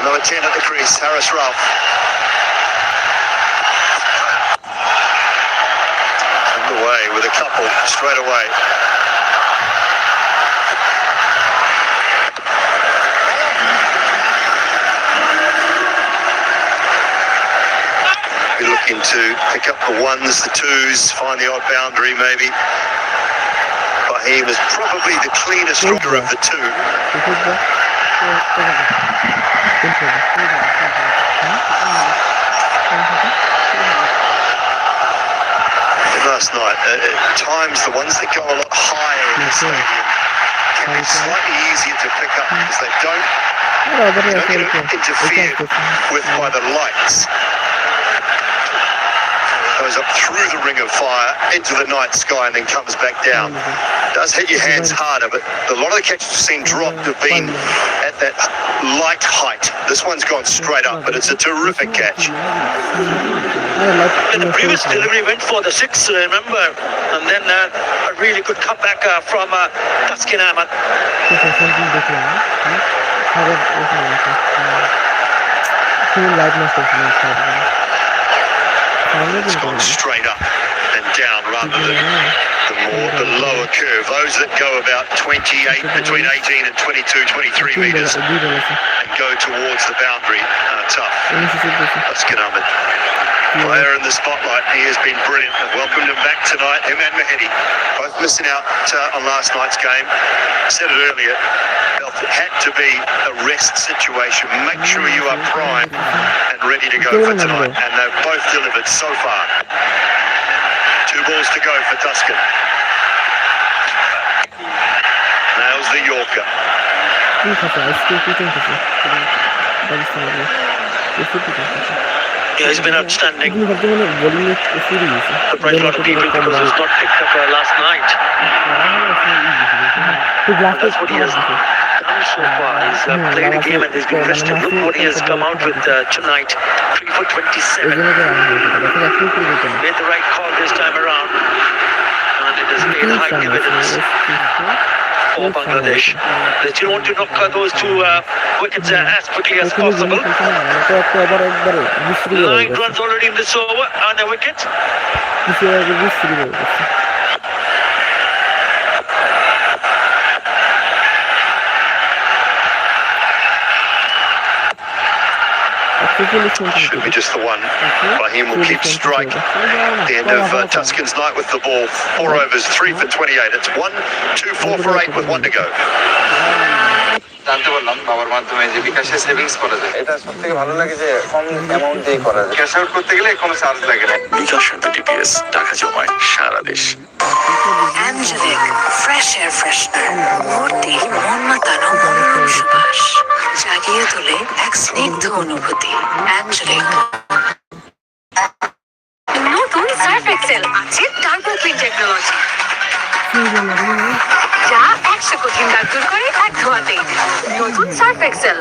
Number 10 at the crease, Harris Ralph. Underway with a couple straight away. Be looking to pick up the ones, the twos, find the odd boundary maybe. Bahim is probably the cleanest striker of the two. Last night, at times the ones that go a lot higher in the stadium can be slightly easier to pick up because they don't get interfered with by the lights. Goes up through the ring of fire into the night sky and then comes back down. Does hit your hands harder, but a lot of the catches we've seen dropped have been at that light height. This one's gone straight up, but it's a terrific catch. And the previous delivery went for the 6, remember, and then a really good comeback from Taskin Ahmed. It's gone straight up and down rather than the lower curve. Those that go about 28, between 18 and 22, 23 metres and go towards the boundary are tough. Taskin Ahmed, player in the spotlight. He has been brilliant. I've welcomed him back tonight. Him and Mahedi, both missing out on last night's game. I said it earlier. Felt it had to be a rest situation. Make sure you are primed and ready to go for tonight. And they've both delivered so far. 2 balls to go for Taskin. Nails the Yorker. Yeah, he's been outstanding. Surprised a lot of people because he's not picked up last night. That's what he has done so far. He's played the game and he's been rested. Look what he has come out with tonight. 3 for 27. Made the right call this time around. And it has made high dividends for Bangladesh. They still want to knock those 2 wickets as quickly as possible. 9 runs already in this over on a wicket. Should be just the one. Bahim will keep strike. The end of Taskin's night with the ball. 4 overs, 3 for 28. It's 1, 2, 4 for 8 with 1 to go. জানতে পারলাম বাবার মাধ্যমে যে বিকাশে savings করা যায়। এটা সব থেকে ভালো লাগে যে কম অ্যামাউন্ট দিয়ে করা যায়, ক্যাশ আউট করতে গেলে কোনো চার্জ লাগে না। বিকাশ ডিপিএস, টাকা জমায় সারা দেশ। অ্যাঞ্জেলিক ফ্রেশ এয়ার ফ্রেশনার, মুহূর্তে মন মাতানো মনোরম সুবাস, জাগিয়ে তোলে এক স্নিগ্ধ অনুভূতি। অ্যাঞ্জেলিক নতুন সার্ফ এক্সেল আছে টার্বো ক্লিন টেকনোলজি, যা 100 কঠিন দাগ দূর করে এক ধোয়াতেই। নতুন Surf Excel.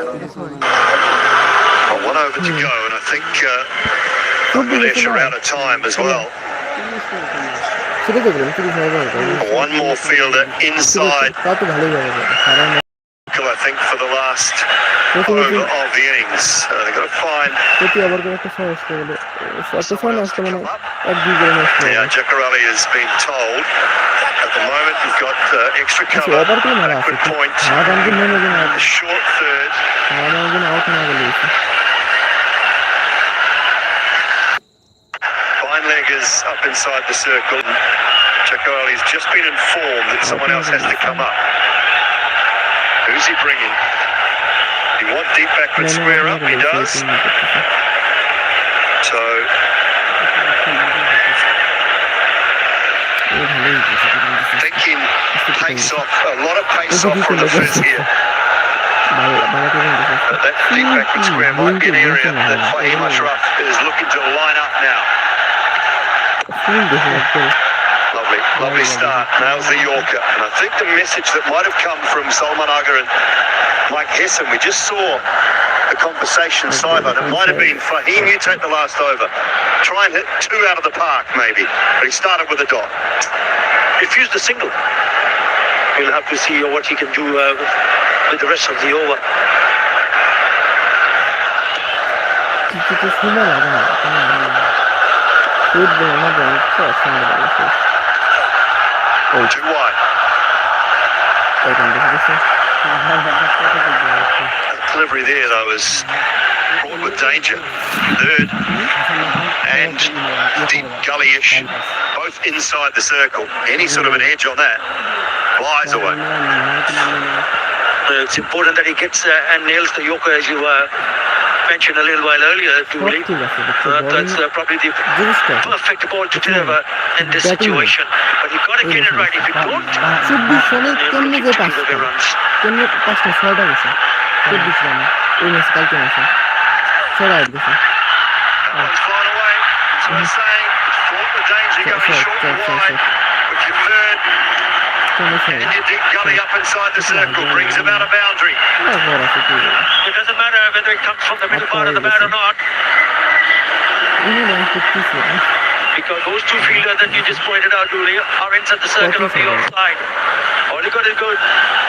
One over to go, and I think Bangladesh are out of time as well. সেটা দেখবেন 30,000 One more fielder inside, তা তো ভালোই হবে কারণ I think, for the last over of the innings. They've got to find. প্রতি over করে একটা সহজ করে দিল একটা ফোন আসতে মানে এক দুই করে আসতে Now Jacarelli has been told at the moment you've got extra cover, over করে মারা আছে good point, আমার গান দিন নেমে গেল a short third. আমার গান আউট না গেল Fine leggers up inside the circle. Jacarelli's just been informed that someone else has to come up. Who's he bringing? You want deep backward square up? He does. So thinking pace off, a lot of pace off from the first here. That deep backward square might be an area that Fahim Ashraf is looking to line up now. Lovely start. Nails the Yorker. And I think the message that might have come from Salman Agha and Mike Hessen, we just saw the conversation sideline. It might have been, Fahim, you take the last over. Try and hit 2 out of the park, maybe. But he started with a dot. Refused the single. We'll have to see what he can do with the rest of the over. Too wide. Delivery there, though, was fraught with danger. Third and deep gully-ish, both inside the circle. Any sort of an edge on that flies away. It's important that he gets and nails the Yorker, as you mentioned a little while earlier, Dooley. That's probably the perfect ball to deliver in this situation. But you got to get it right. If you don't, কেমনি যে পাঁচটা ছয়টা গেছে 24 রানে এই match কালকে ম্যাচে ছয়টা আউট গেছে It's flying away. That's what I'm saying. It's fraught with danger going short and wide. But your third and your deep gully up inside the circle brings about a boundary. it doesn't matter whether it comes from the middle part of the bat or not. Because those two fielders that you just pointed out, Dooley, are inside the circle of the offside. All you got to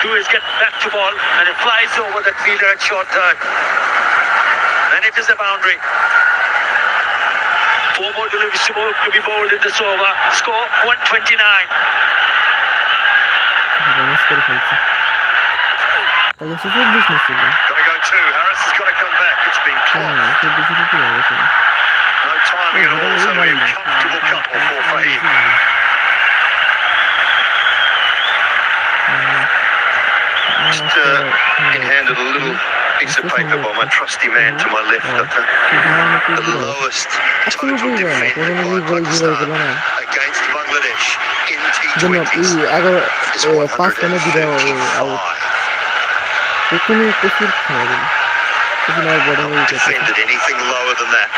do is get back to ball, and it flies over that fielder at short third. And it is a boundary. 4 more deliveries to be bowled in this over. Score 129. Got to go 2. Harris has got to come back. It's been clocked. No timing at all, so a comfortable couple for Fahim. Just in-handed a little piece of paper by my trusty man to my left at the lowest total defend by Pakistan against Bangladesh in T20s is 105. Not defended anything lower than that.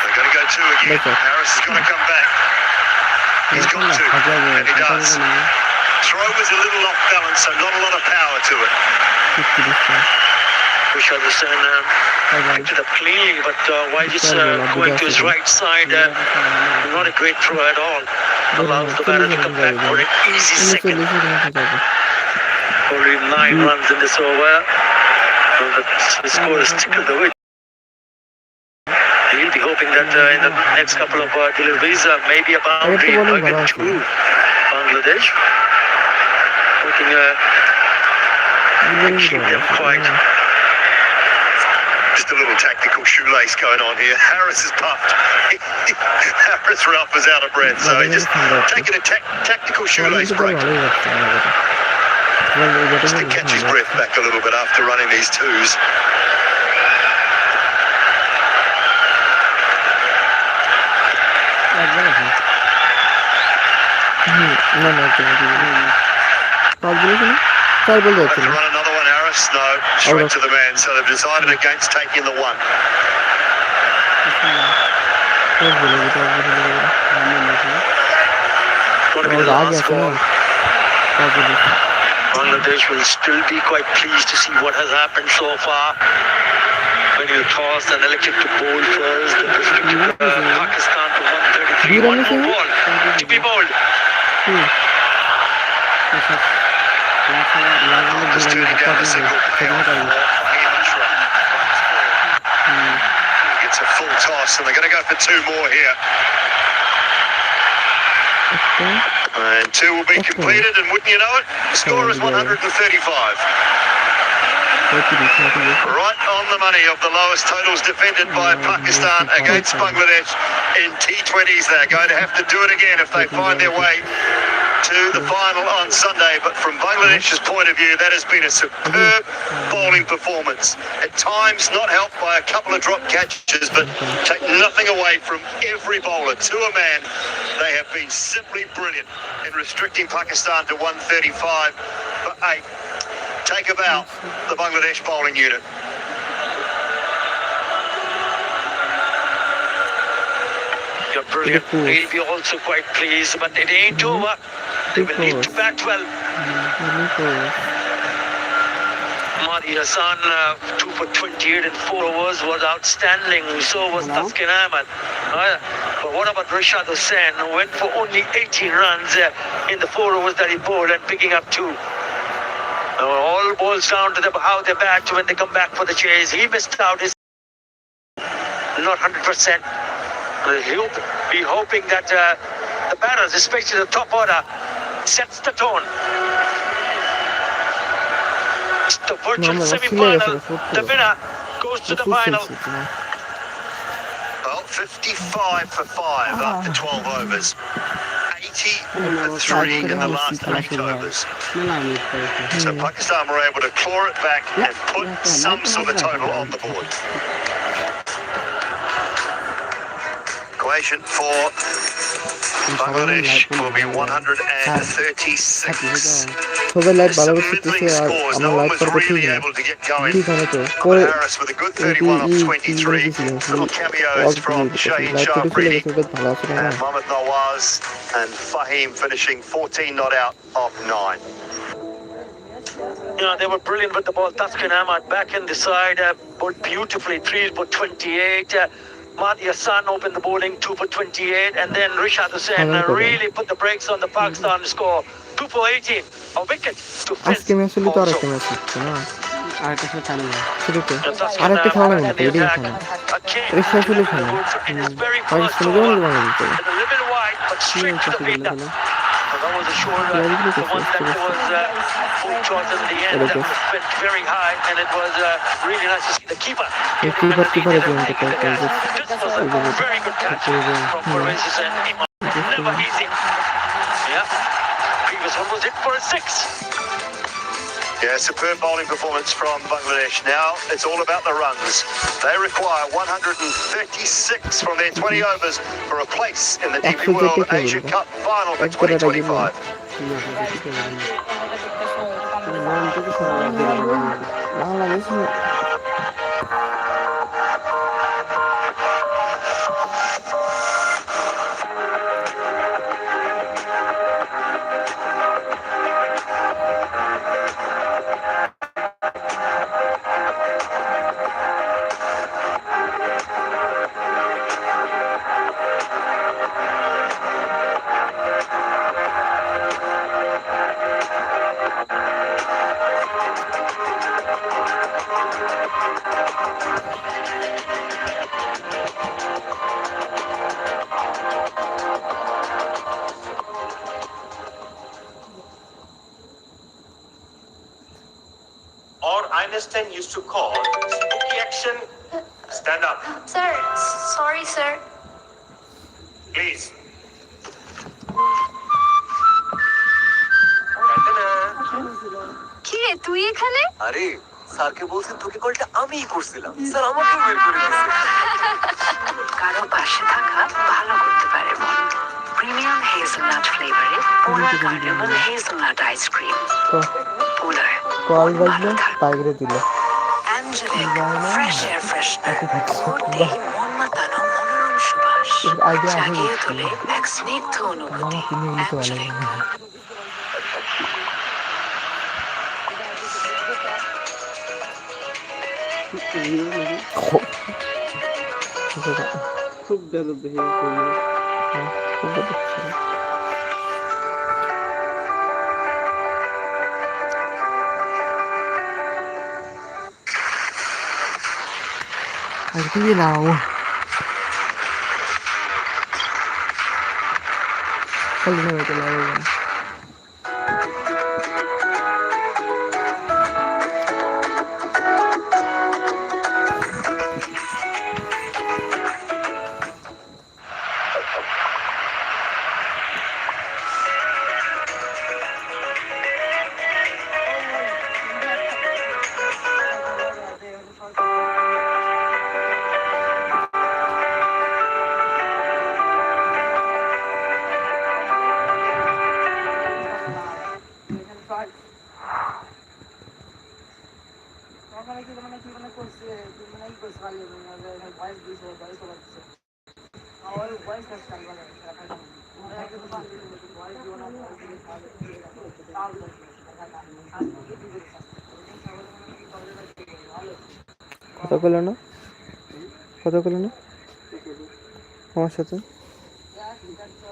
They're going to go 2 again. Harris has got to come back. He's got to, and he does. Throw was a little off balance, so not a lot of power to it. Wish I was picked it up cleanly, but why just going to his right side? Not a great throw at all. Allows the batter to come back for an easy second. Only 9 runs in this over. The score is tickled away. He'll be hoping that in the next couple of deliveries, maybe a boundary to Bangladesh. Looking keep them quite Just a little tactical shoelace going on here. Harris is puffed. Harris Ruff is out of breath, so he just taking a tactical shoelace break. Just to catch his breath back a little bit after running these twos. To run another one, Harris? No, straight to the man. So they've decided against taking the one. Going to be the last ball. Bangladesh will still be quite pleased to see what has happened so far. When you toss and elected to bowl first, they restricted Pakistan to 133. One more ball to be bowled. Just turning down a single payoff for Fahim Ashraf. Gets a full toss, and they're going to go for two more here. And two will be completed, and wouldn't you know it, the score is 135. Right on the money of the lowest totals defended by Pakistan against Bangladesh in T20s. They're going to have to do it again if they find their way to the final on Sunday. But from Bangladesh's point of view, that has been a superb bowling performance. At times not helped by a couple of drop catches, but take nothing away from every bowler to a man. They have been simply brilliant in restricting Pakistan to 135 for 8. Take a bow, the Bangladesh bowling unit. You're brilliant. We'll be also quite pleased, but it ain't over. They will need to bat well. Mahdi Hassan, 2 for 28 in 4 overs, was outstanding. So was Taskin Ahmed. But what about Rashad Hussain, who went for only 18 runs in the 4 overs that he bowled and picking up 2? All boils down to how they bat when they come back for the chase. He missed out. His not 100%. He'll be hoping that the batters, especially the top order, sets the tone. It's the virtual semi-final. The winner goes to the final. Well, 55 for 5 after 12 overs. 80 for 3 in the last 8 overs. So Pakistan were able to claw it back and put some sort of total on the board. Equation for Bangladesh will be 136. Some middling scores. No one was really able to get going. Harris with a good 31 off 23. Little cameos from Shaheen Shah Afridi and Mohammad Nawaz, and Fahim finishing 14 not out off 9. You know, they were brilliant with the ball. Taskin Ahmed back in the side, bowled beautifully, 3 for 28. Mahdi Hassan opened the bowling, 2 for 28, and then Rashad Hussain really put the brakes on the Pakistan score, 2 for 18, a wicket to fifth. That was a short the one that was full choice in the end, that was spent very high, and it was really nice to see the keeper. This was a very good catch from Perez and Iman. Never easy. Yeah. Previous one was hit for a 6. Yeah, superb bowling performance from Bangladesh. Now it's all about the runs. They require 136 from their 20 overs for a place in the DP World Asia Cup final for 2025. or Einstein used to call spooky action Stand up, sir, sorry sir. please. কি রে তুই এখানে? আরে স্যারকে বলছেন তোকে কলটা আমিই করছিলাম, স্যার আমাকেও বের করে দিয়েছে। কারো পাশে থাকা ভালো করতে পারে মন। প্রিমিয়াম হেজেলনাট ফ্লেভারে পোলার কার্নিভাল হেজেলনাট আইসক্রিম। পোলার কল বাজলো পাইরে দিল অ্যাঞ্জেলিক ফ্রেশ এয়ার ফ্রেশনার ভর্তি মন মাতানো মনোরম সুবাস আইডিয়া আছে জাগিয়ে তোলে এক স্নিগ্ধ অনুভূতি। কিনে নিতে ভালো অ্যাঞ্জেলিক খুব বেদব দেখে আর কি নাও খালি না হতে লাগে কথা কইলো না আমার সাথে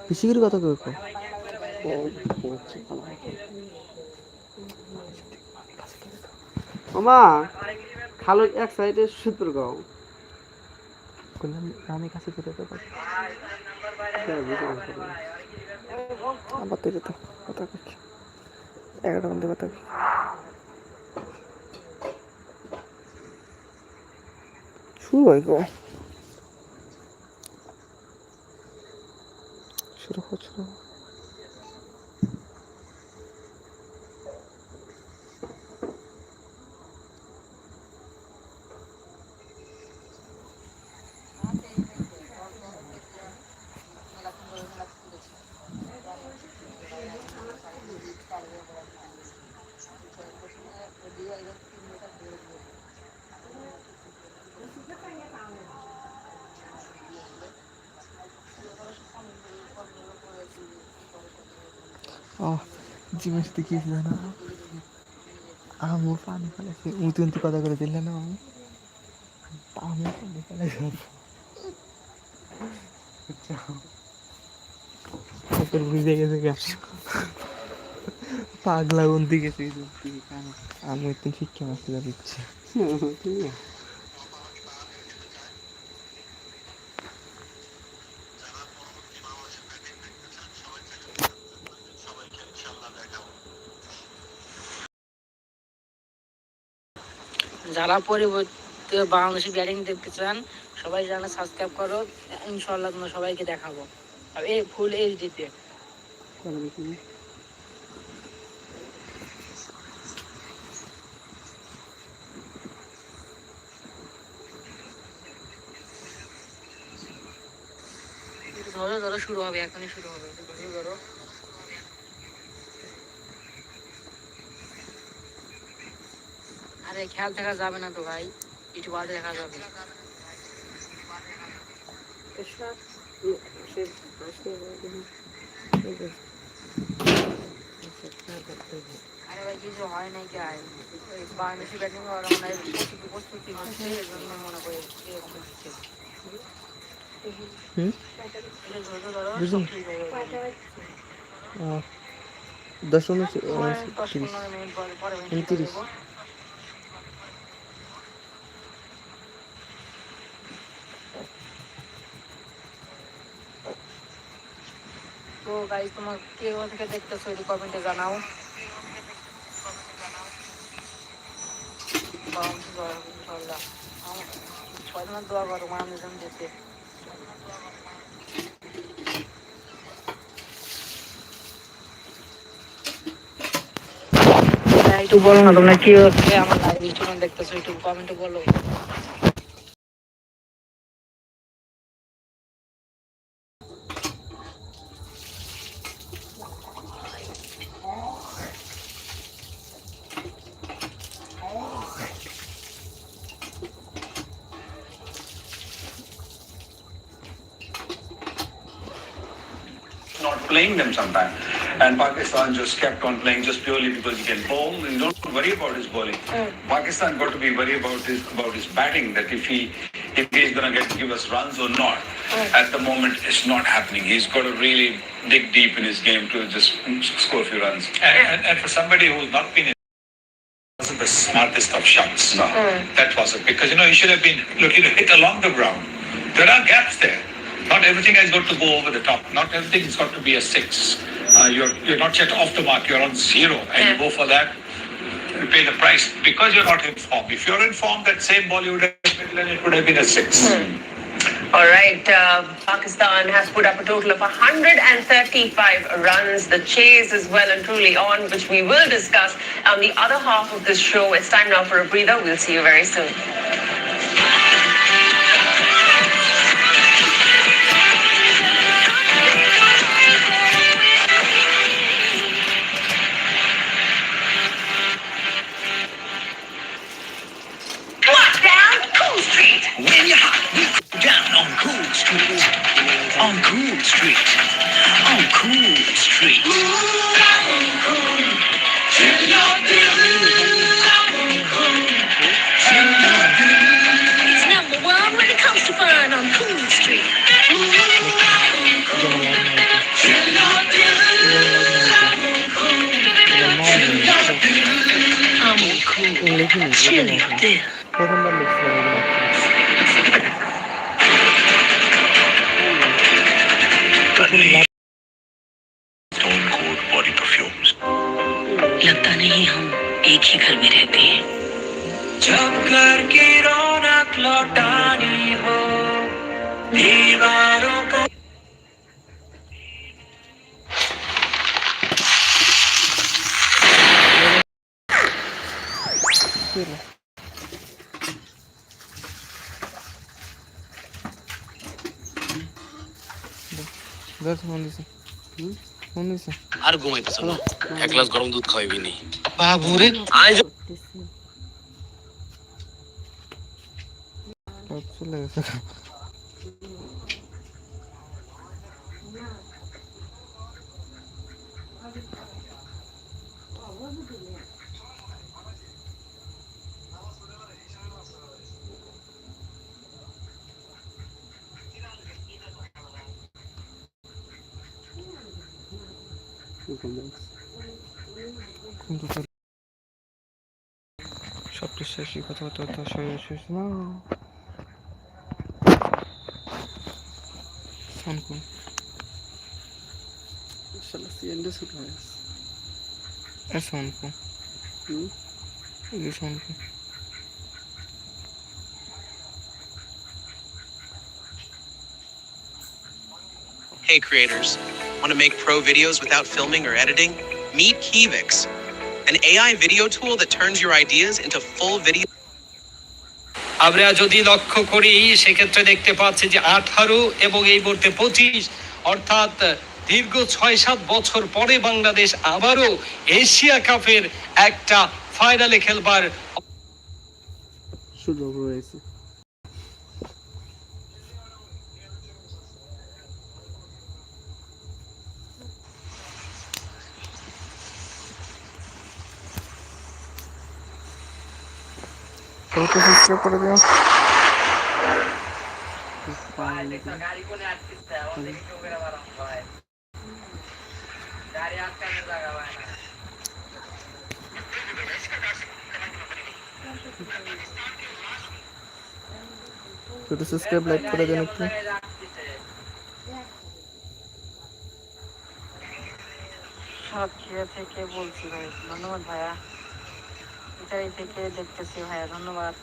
বেশি করে কথা কই মামা খালো এক সাইডে সূত্র গাও কইলাম আমি কাছে করে তো আবার তুই তো কথা কই 11 ঘন্টা কথা কই শুরু হয় গো শুরু হচ্ছে জিমের সাথে কি ছিল না আমু পানি ফেলেছে উঁচু কথা করে দিলে না আমি আমু পানি ফেলেছে বুঝে গেছে পাগলা উন্তি গেছে আমি একটু শিক্ষা মাসে দিচ্ছি ঠিক আছে যারা পরিবর্তে বাংলাদেশি ব্যাটিং দেখতে চান সবাই জানা সাবস্ক্রাইব করো, ইনশাআল্লাহ তোমরা সবাইকে দেখাবো আর এই ফুল এইচডিতে। ধরো ধরো শুরু হবে, এখনই শুরু হবে, ধরো ধরো। আরে খেয়াল দেখা যাবে না তো ভাই, একটু বাদে দেখা যাবে। আরে ভাই কিছু হয় নাই কে আয় বাংলাদেশি ব্যাটিং করা মানে প্রস্তুতি হচ্ছে, এই জন্য মনে করি এরকম হচ্ছে। দশ মিনিট পরে 29 তো গাইস তোমার কে কোথা থেকে দেখতেছো এটি কমেন্টে জানাও। ইনশাআল্লাহ তোমার দোয়া করো মানুষ যেন দেখে। একটু বলো না তোমরা কি হচ্ছে আমার লাইভ স্টুডেন্ট দেখতেছো, একটু কমেন্টে বলো। Not playing them sometime. And Pakistan just kept on playing just purely because he can bowl. And don't worry about his bowling. Pakistan got to be worried about his batting. That if he's going to give us runs or not. At the moment, it's not happening. He's got to really dig deep in his game to just score a few runs. And for somebody who's not been wasn't the smartest of shots. No, that wasn't, because he should have been looking to hit along the ground. There are gaps there. Not everything has got to go over the top. Not everything has got to be a 6. You're not yet off the mark. You're on 0, and you go for that. You pay the price because you're not in form. If you're in form, that same ball you would have hit, then it would have been a 6. All right, Pakistan has put up a total of 135 runs. The chase is well and truly on, which we will discuss on the other half of this show. It's time now for a breather. We'll see you very soon. When you're hot, we down on Cool Street. On Cool Street. On Cool Street. It's number one when it comes to fun on Cool Street. I'm on Cool. Chili deal. প্রথমবার লিখছিলাম এগুলো। Body perfumes लगता नहीं हम एक ही घर में रहते हैं। जब घर की रौनक लौटानी हो दीवारों को আর ঘুমাইতেছ না, এক গ্লাস গরম দুধ খাওয়াবি নি বাবুরে। আয় চলে গেছে। সবটা শেষই কথাবার্তা শেষ না কোন Hey creators, want to make pro videos without filming or editing? Meet Kivix, an AI video tool that turns your ideas into full video. আমরা যদি লক্ষ্য করি সেক্ষেত্রে দেখতে পাচ্ছি যে 18 এবং এই মুহূর্তে 25, অর্থাৎ দীর্ঘ 6-7 বছর পরে বাংলাদেশ আবারও এশিয়া কাপের একটা ফাইনালে খেলবার সুযোগ রয়েছে। সাবস্ক্রাইব করে দিও। গাড়ি কোনে আটকিছে ওদের কি করে বাড়াম ভাই গাড়ি আটকানোর জায়গা ভাই না একটু সাবস্ক্রাইব লাইক করে দেন একটু। সাতক্ষীরা থেকে বলছি ভাই, ধন্যবাদ ভাইয়া। এটাই থেকে দেখতেছি ভাইয়া, ধন্যবাদ।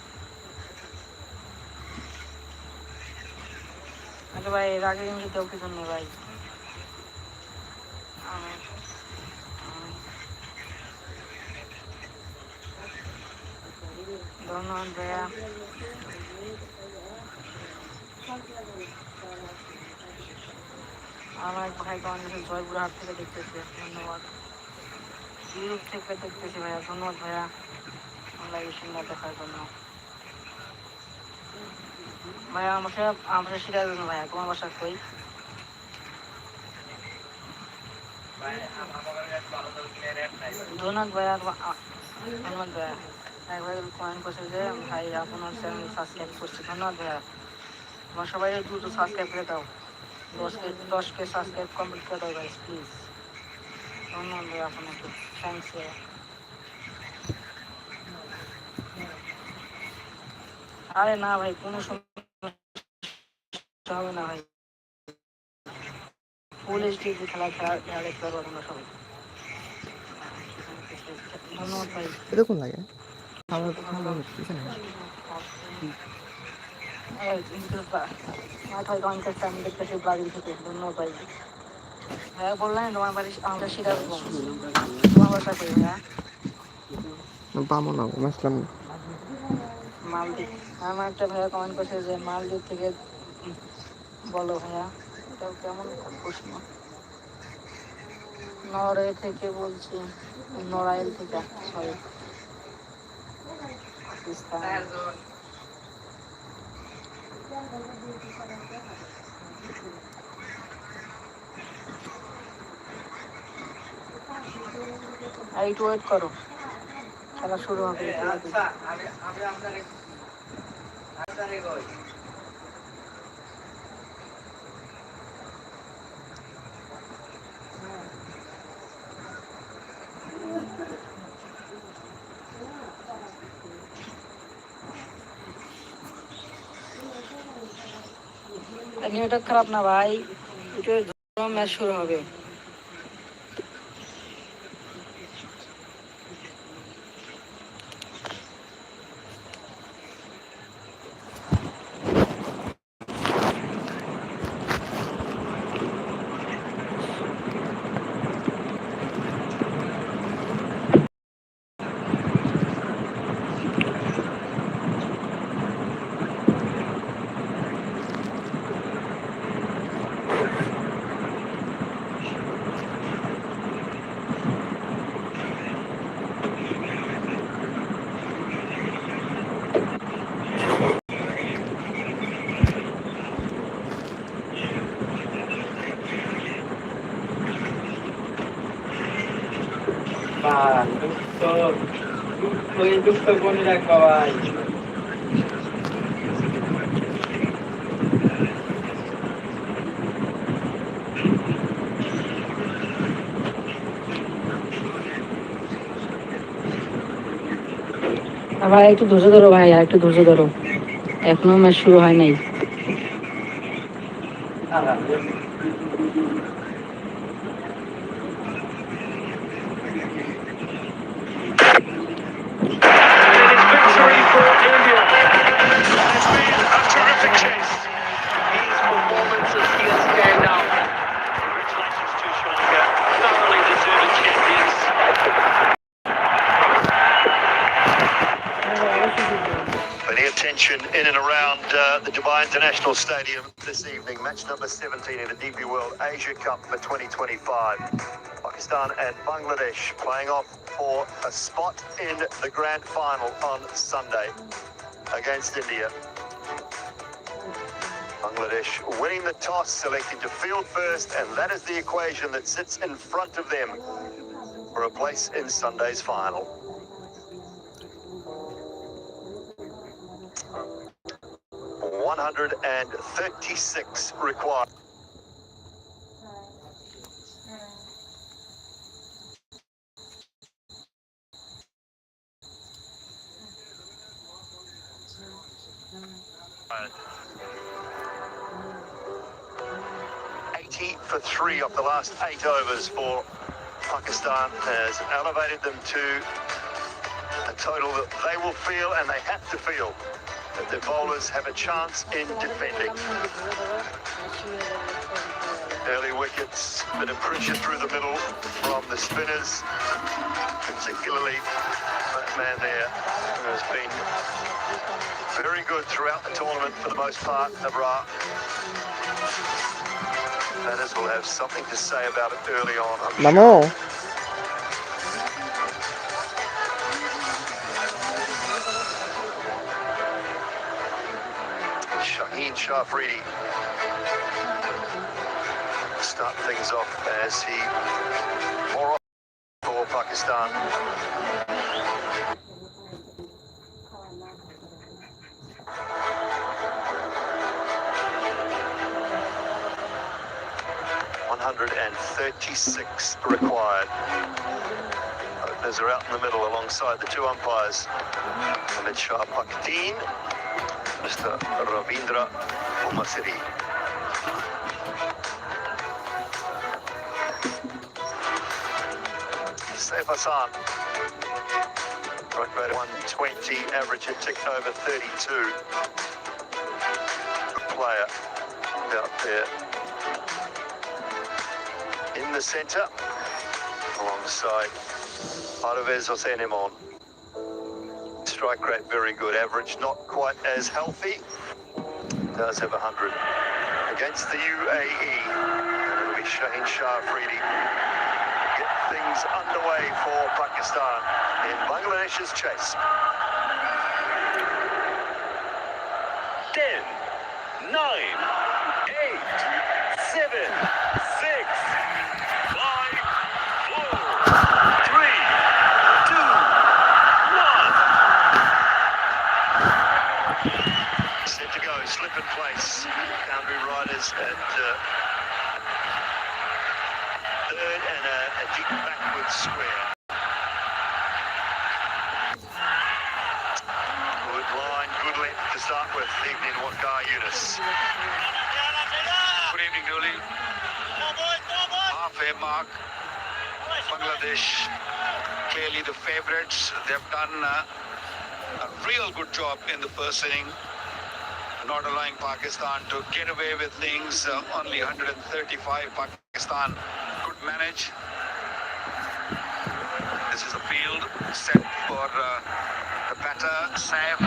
আরে ভাই এর আগে কিন্তু কেউ কিছু নেই ভাই। ধন্যবাদ ভাইয়া। আমার এক ভাই বাংলাদেশের জয়পুরহাট থেকে দেখতেছে, ধন্যবাদ। ইউরোপ থেকে দেখতেছি ভাইয়া, ধন্যবাদ ভাইয়া লাইভ সুন্দর দেখার জন্য। ভাইয়া আমার শিখাই দেবেন ভাইয়া, তোমার বাসা কই? ধন্যবাদ ভাইয়া, ধন্যবাদ ভাইয়া। এক ভাই কমেন্ট করছে যে ভাই আপনার চ্যানেল সাবস্ক্রাইব করছি, ধন্যবাদ ভাইয়া। তোমার সবাই দ্রুত সাবস্ক্রাইব করে দাও, 10K সাবস্ক্রাইব কমপ্লিট করে দাও গাইস প্লিজ। ধন্যবাদ ভাইয়া আপনাকে, থ্যাংকস ভাইয়া। আরে না ভাই, কোনো সমস্যা হবে না ভাই, ফুল এইচডি খেলা দেখতে পারবো তোমরা সবাই। ধন্যবাদ ভাই। এটা কোন লাগে আমার ভালো লাগতেছে না আমি দেখতেছি ব্রাজিল থেকে, ধন্যবাদ ভাই। ভাইয়া বললেন তোমার বাড়ি আমাদের সিরাজগঞ্জ, তোমার বাসা কই ভাইয়া? পাবো না আসলাম মালদ্বীপ। আমার একটা ভাইয়া কমেন্ট করছে যে মালদ্বীপ থেকে বলো ভাইয়া, এটাও কেমন প্রশ্ন। নরওয়ে থেকে বলছি, নড়াইল থেকে, সরি পাকিস্তান। একটু ওয়েট করো, খেলা শুরু হবে। নেটওয়ার্ক খারাপ না ভাই, একটু ম্যাচ শুরু হবে। কোনে রাখবা ভাই। ভাই একটু ধৈর্য ধরো ভাই, আর একটু ধৈর্য ধরো, এখনো ম্যাচ শুরু হয় নাই। Plenty of tension in and around the Dubai International Stadium this evening. Match number 17 in the DP World Asia Cup for 2025. Pakistan and Bangladesh playing off for a spot in the grand final on Sunday against India. Bangladesh winning the toss, selecting to field first, and that is the equation that sits in front of them for a place in Sunday's final. $136 required. For 3 of the last 8 overs for Pakistan has elevated them to a total that they will feel and they have to feel that their bowlers have a chance in defending. Early wickets, bit of pressure through the middle from the spinners, particularly that man there who has been very good throughout the tournament for the most part, Nabra. Batters will have something to say about it early on, I'm sure. Mamo. Shaheen Shafridi start things off as he more off for Pakistan. .136 required. Openers are out in the middle alongside the two umpires. Amit Shah Pakdeen, Mr. Ravindra Umasiri. Saif Hassan, right rate 120, average hit tick over 32. Good player out there. In the centre, alongside Arvez Hossein-Imon. Strike rate very good, average not quite as healthy, does have 100. Against the UAE, it'll be Shaheen Shafridi. Get things underway for Pakistan in Bangladesh's chase. 10, 9, 8, 7, 6, 5, 4, 3, 2, 1. Set to go, slip in place. Boundary riders at third and a deep backward square. Good line, good length to start with, evening Waqar Yunus. Good evening, Dooley. Halfway mark. Bangladesh, clearly the favourites. They've done a real good job in the first inning, not allowing Pakistan to get away with things. Only 135 Pakistan could manage. This is a field set for the batter, Saif.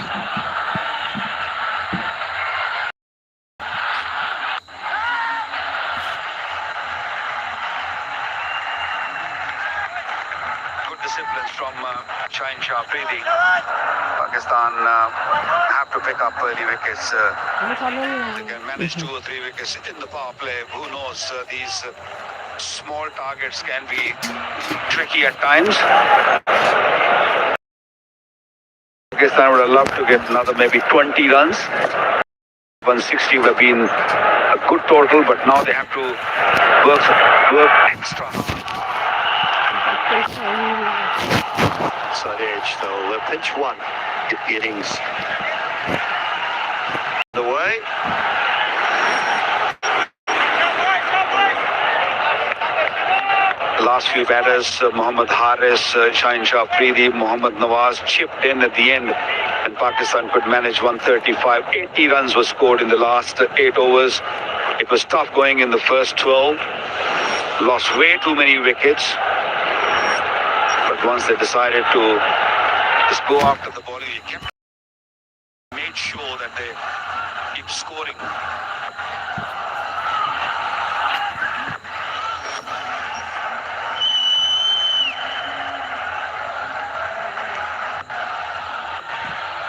Disciplines from Shaheen Shafridi. Pakistan have to pick up early wickets. They can manage 2 or 3 wickets in the power play. Who knows? These small targets can be tricky at times. Pakistan would have loved to get another maybe 20 runs. 160 would have been a good total, but now they have to work extra hard. Side edge, they'll pinch one, get the innings the way. Last few batters, Mohammad Haris, Shaheen Shafridi, Mohammad Nawaz chipped in at the end, and Pakistan could manage 135. 80 runs were scored in the last 8 overs. It was tough going in the first 12. Lost way too many wickets. But once they decided to just go after the ball, they kept made sure that they keep scoring.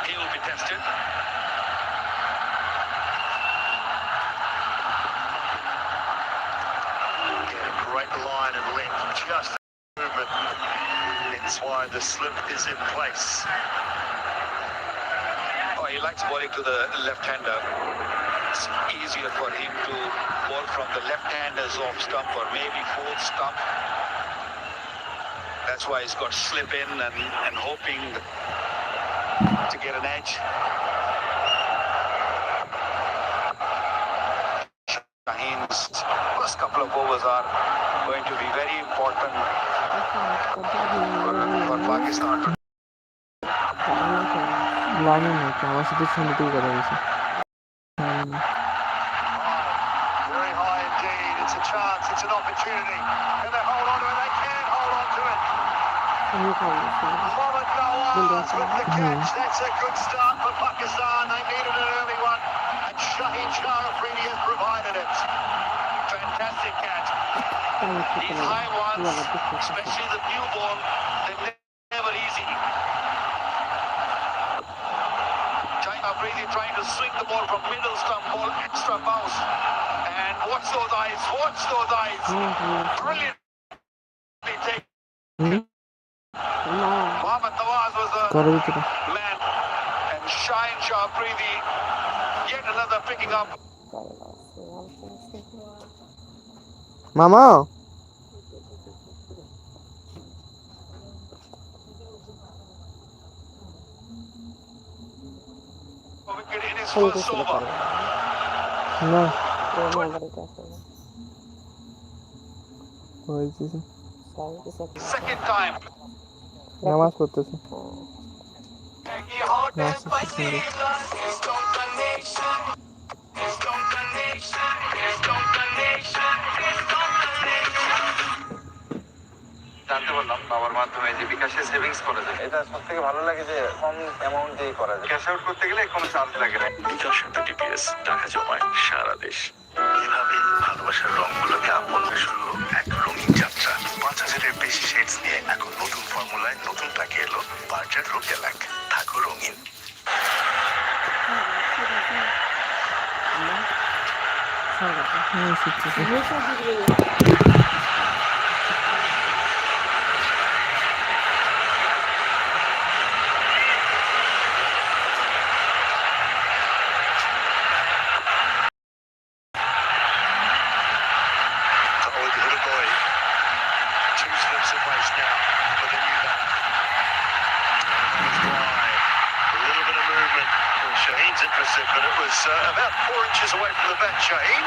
He will be tested. Get a great line and length, just movement. That's why the slip is in place. Oh, he likes bowling to the left-hander. It's easier for him to bowl from the left-hander's off stump or maybe fourth stump. That's why he's got slip in and hoping to get an edge. Shaheen's first couple of overs are going to be very important for Pakistan. আমার সাথে সুন্দরটুকু কথা বলছে Very high indeed. It's a chance. It's an opportunity. Can they hold on to it? They can hold on to it. Mohammad Nawaz with the catch. That's a good start for Pakistan. They needed an early one. And Shaheen Shah Afridi has provided it. Fantastic catch. These high ones, especially the new ball, they're never easy. Shaheen Afridi trying to swing the ball from middle stump ball, extra bounce. And watch those eyes. Watch those eyes. Brilliantly taken. Mohammad Nawaz was the man, and Shaheen Shah Afridi, yet another picking up. মামা Wicket in his first over. না হয়েছে Second time. নামাজ পড়তেছে জানতে পারলাম বাবার মাধ্যমে যে বিকাশে সেভিংস করা যায়। এটা সব থেকে ভালো লাগে যে কম অ্যামাউন্ট দিয়ে করা যায়। ক্যাশ আউট করতে গেলে কোনো চার্জ লাগে না। বিকাশ টিপিএস টাকা জমায় সারা দেশ। এভাবে ভালোবাসার রঙগুলোকে আপন শুরু এক রঙিন যাত্রা। 5000-এর বেশি শেডস নিয়ে এখন নতুন ফর্মুলায় নতুন প্যাকে এলো বার্জার রোকেলাক। থাকো রঙিন। Interested, but it was about 4 inches away from the bat. Shaheen,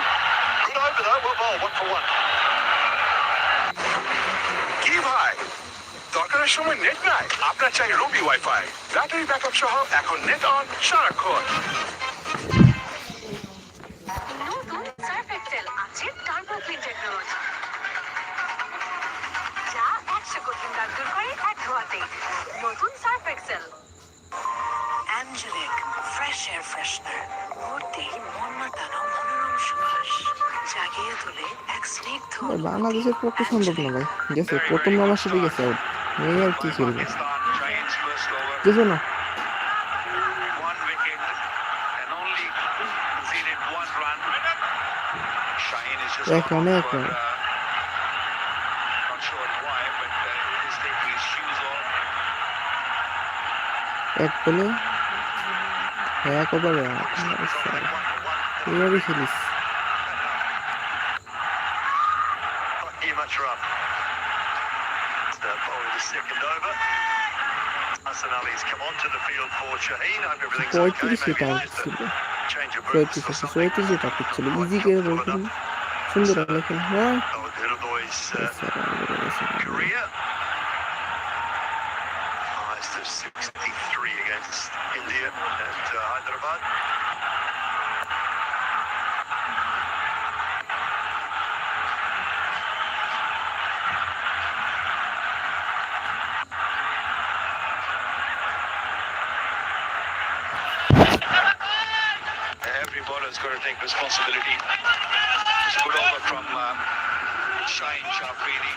good over though. Well bowled, 1 for 1. কি ভাই দরকারের সময় নেট নাই আপনার চাই রবি ওয়াইফাই ব্যাটারি ব্যাকআপ সহ এখন নেট অন সারাক্ষণ নতুন সার্ফ এক্সেল আছে টার্বো ক্লিন টেকনোলজি যা 100 কঠিন দাগ দূর করে এক ধোয়াতে নতুন Surf Excel angelic fresh air freshener মুহূর্তেই মন মাতানো মনোরম সুবাস জাগিয়ে তোলে এক স্নিগ্ধ বাংলাদেশের পক্ষে সম্ভব না ভাই গেছে প্রথম নামার সাথে গেছে আউট এই আর কি করবে কিছু না এক রানে এক রানে এক বলে এক ওভারে এইভাবে খেলিস পঁয়ত্রিশে টার্গেট ছিল পঁয়ত্রিশে টার্গেট ছিল ইজি করে বলতেন সুন্দর লেখেন হ্যাঁ of 63 against India at Hyderabad. Every bowler's got to take responsibility. It's a good over from Shaheen Shah Afridi,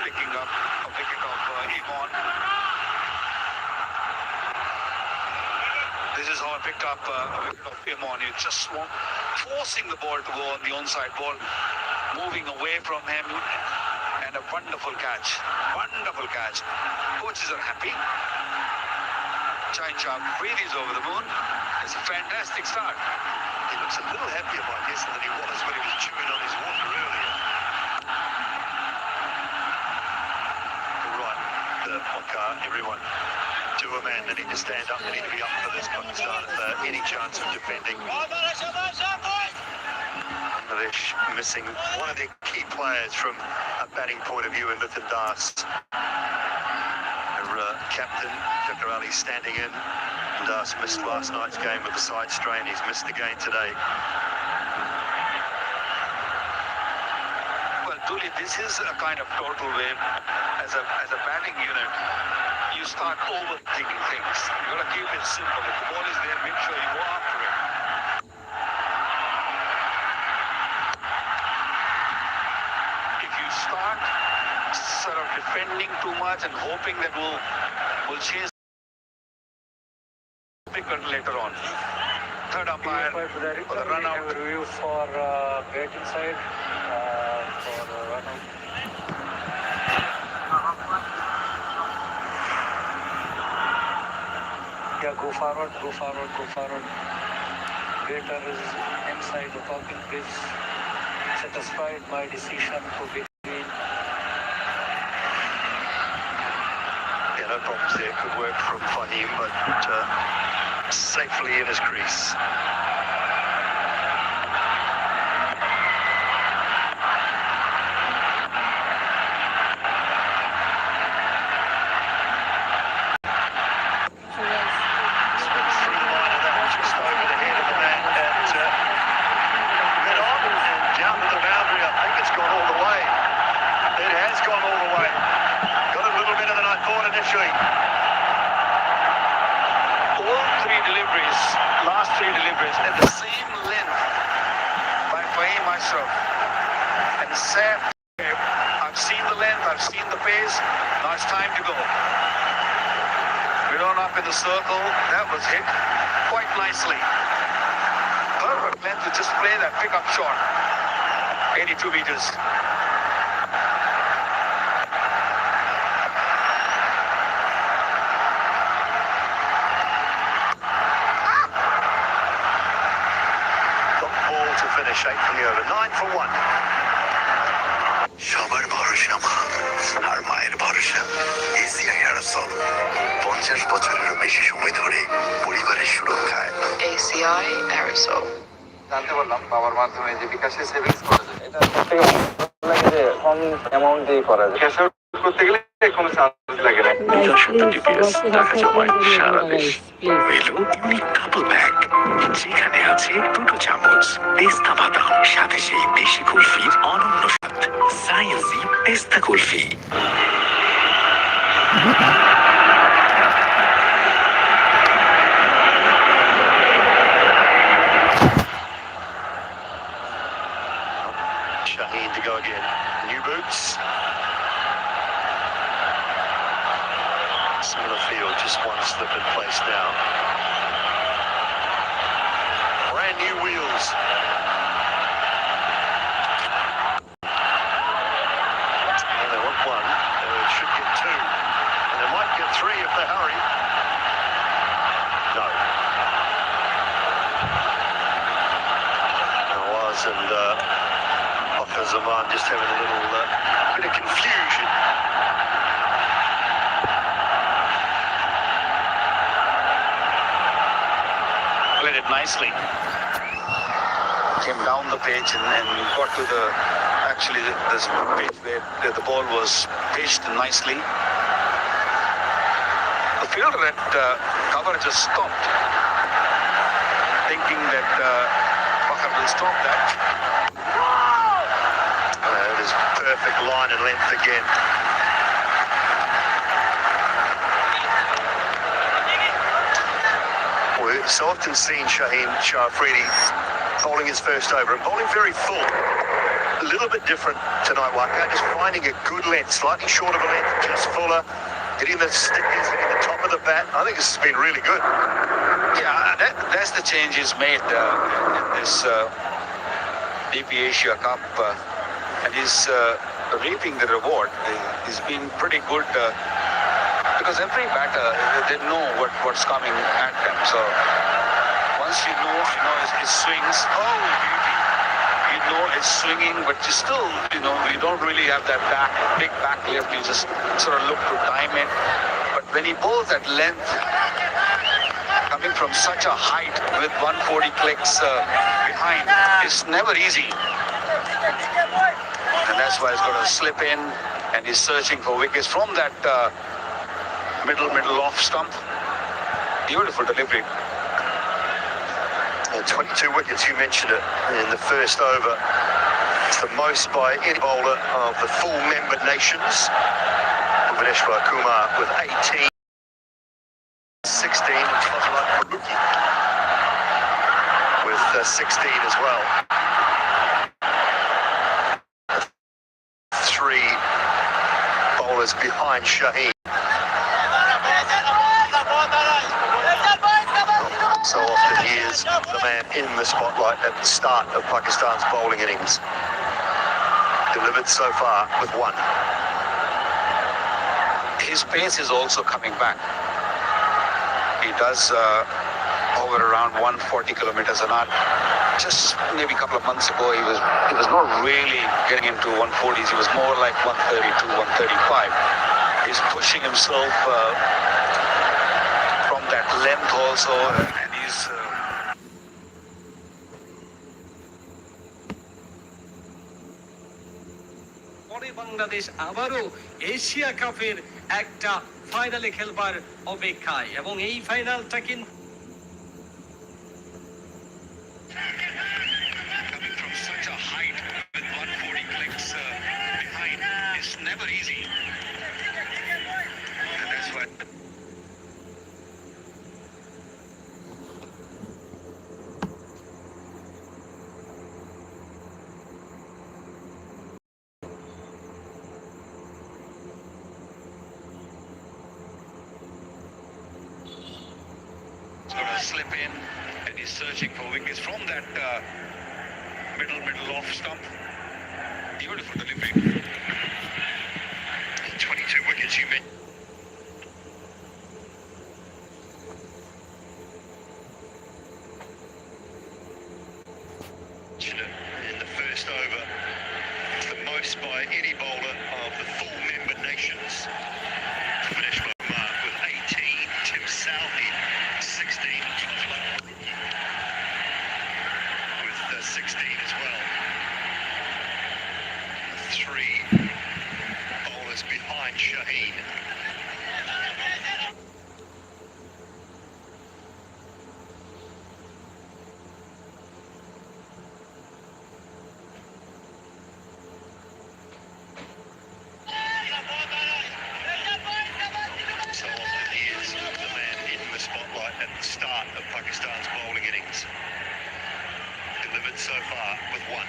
picking up a wicket of Iman. This is how I picked up a wicket of Iman. You just forcing the ball to go on the onside ball, moving away from him, and a wonderful catch. Wonderful catch. Coaches are happy. Shaheen Shah Afridi is over the moon. It's a fantastic start. He looks a little happier, I guess, than he was when he was chewing on his water earlier. Right, the Pakistan, everyone. To a man, they need to stand up, they need to be up for this Pakistan if any chance of defending. Bangladesh missing one of their key players from a batting point of view in Lithan Das. Captain Dr. Ali standing in, Das missed last night's game with the side strain. He's missed again today. Well, truly, this is a kind of total win. As a batting unit, you start overthinking things. You got to keep it simple. If the ball is there, make sure you go after it. If you start sort of defending too much and hoping that we'll chase picker later on. Third umpire for the run out. Review for batting side for run out. Yeah, go forward. Batter is inside the talking pitch. Satisfied my decision to begin. Yeah, no problems there. Good work from Fahim, but safely in his crease. Last three deliveries at the same length by Fahim Ashraf. And Sam, I've seen the length, I've seen the pace, now it's time to go. We're on up in the circle, that was hit quite nicely. Perfect length to just play that pickup shot. 82 meters. Finish 8 for the over, 9 for 1. সবার ভরসা মা আর মায়ের ভরসা ACI আরসল 50 বছরেরও বেশি সময় ধরে পরিবারের সুরক্ষায় ACI aerosol. জানতে পারলাম বাবার মাধ্যমে যে বিকাশে সেভিংস করা যায় এটা সত্যি লাগে যে কম অ্যামাউন্ট দিয়ে করা যায় ক্যাশ আউট করতে গেলে কোনো চার্জ লাগে না TPS টাকা জমায় সারা দেশ এলো ইউনিক কাপল ব্যাগ যেখানে আছে 2 চামচ পেস্তা বাদাম সাথে সেই দেশি কুলফির অনন্য স্বাদ সায়েন্সি পেস্তা kulfi Shaheen to go again. New boots. Center field, just one slip in place now. Brand new wheels. And they want one. They should get two. And they might get three if they hurry. No. Nawaz and Ofer Zaman just having a little bit of confusion. Played it nicely. Came down the pitch and got to the this pitch where the ball was pitched nicely. The fielder at cover just stopped, thinking that Bakar will stop that. It is perfect line and length again. We've so often seen Shaheen Shah Afridi bowling his first over and bowling very full. A little bit different tonight, Waka, just finding a good length, slightly short of a length, just fuller, hitting the stickers, hitting the top of the bat. I think this has been really good. Yeah, that's the change he's made in this DP Asia Cup, and he's reaping the reward. He's been pretty good because every batter, they know what's coming at them. So once you know his swings, you know it's swinging, but you still, you don't really have that big back lift. You just sort of look to time it. But when he bowls at length, coming from such a height with 140 clicks behind, it's never easy. And that's why he's going to slip in, and he's searching for wickets from that middle off stump. Beautiful delivery. 22 wickets, you mentioned it, in the first over. It's the most by any bowler of the full member nations. Bhuvaneshwar Kumar with 18, 16, and Fazlullah Farooqi with 16 as well. 3 bowlers behind Shaheen. So often he is the man in the spotlight at the start of Pakistan's bowling innings. Delivered so far with 1. His pace is also coming back. He does hover around 140 kilometers an hour. Just maybe a couple of months ago, he was not really getting into 140s. He was more like 132, 135. He's pushing himself from that length also, and he's পরে বাংলাদেশ আবারও Asia কাপের একটা ফাইনালে খেলবার অপেক্ষায়, এবং এই ফাইনালটা কিন্তু coming from such a height with 140 clicks behind. It's never easy. And that's why. Going to slip in, and he's searching for wickets from that middle off stump. Beautiful delivery. 22 wickets, you mentioned. In the first over, it's the most by any bowler of the full member nations. Bhuvaneshwar Kumar with 18, Tim Southey 16, Fazlullah Farooqi with 16 as well. 3 bowlers behind Shaheen. So often he is the man in the spotlight at the start of Pakistan's bowling innings. Delivered so far with 1.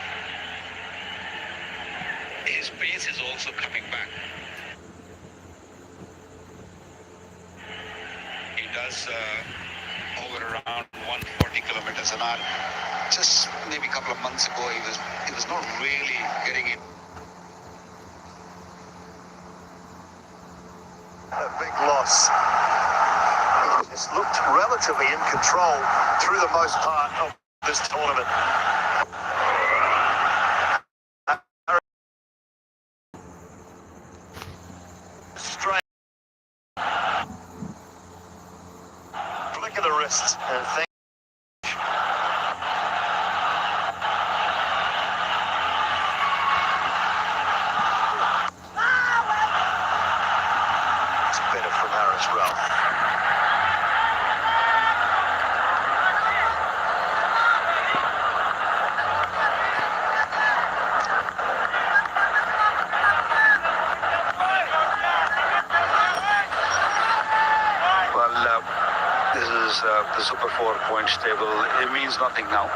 His pace is also coming back. He does hover around 140 kilometers an hour. Just maybe a couple of months ago, he was not really getting it. A big loss. He just looked relatively in control through the most part of this tournament. Straight. Flick of the wrist and think. It's better from Harris Ralph. This is the Super 4 points table. It means nothing now,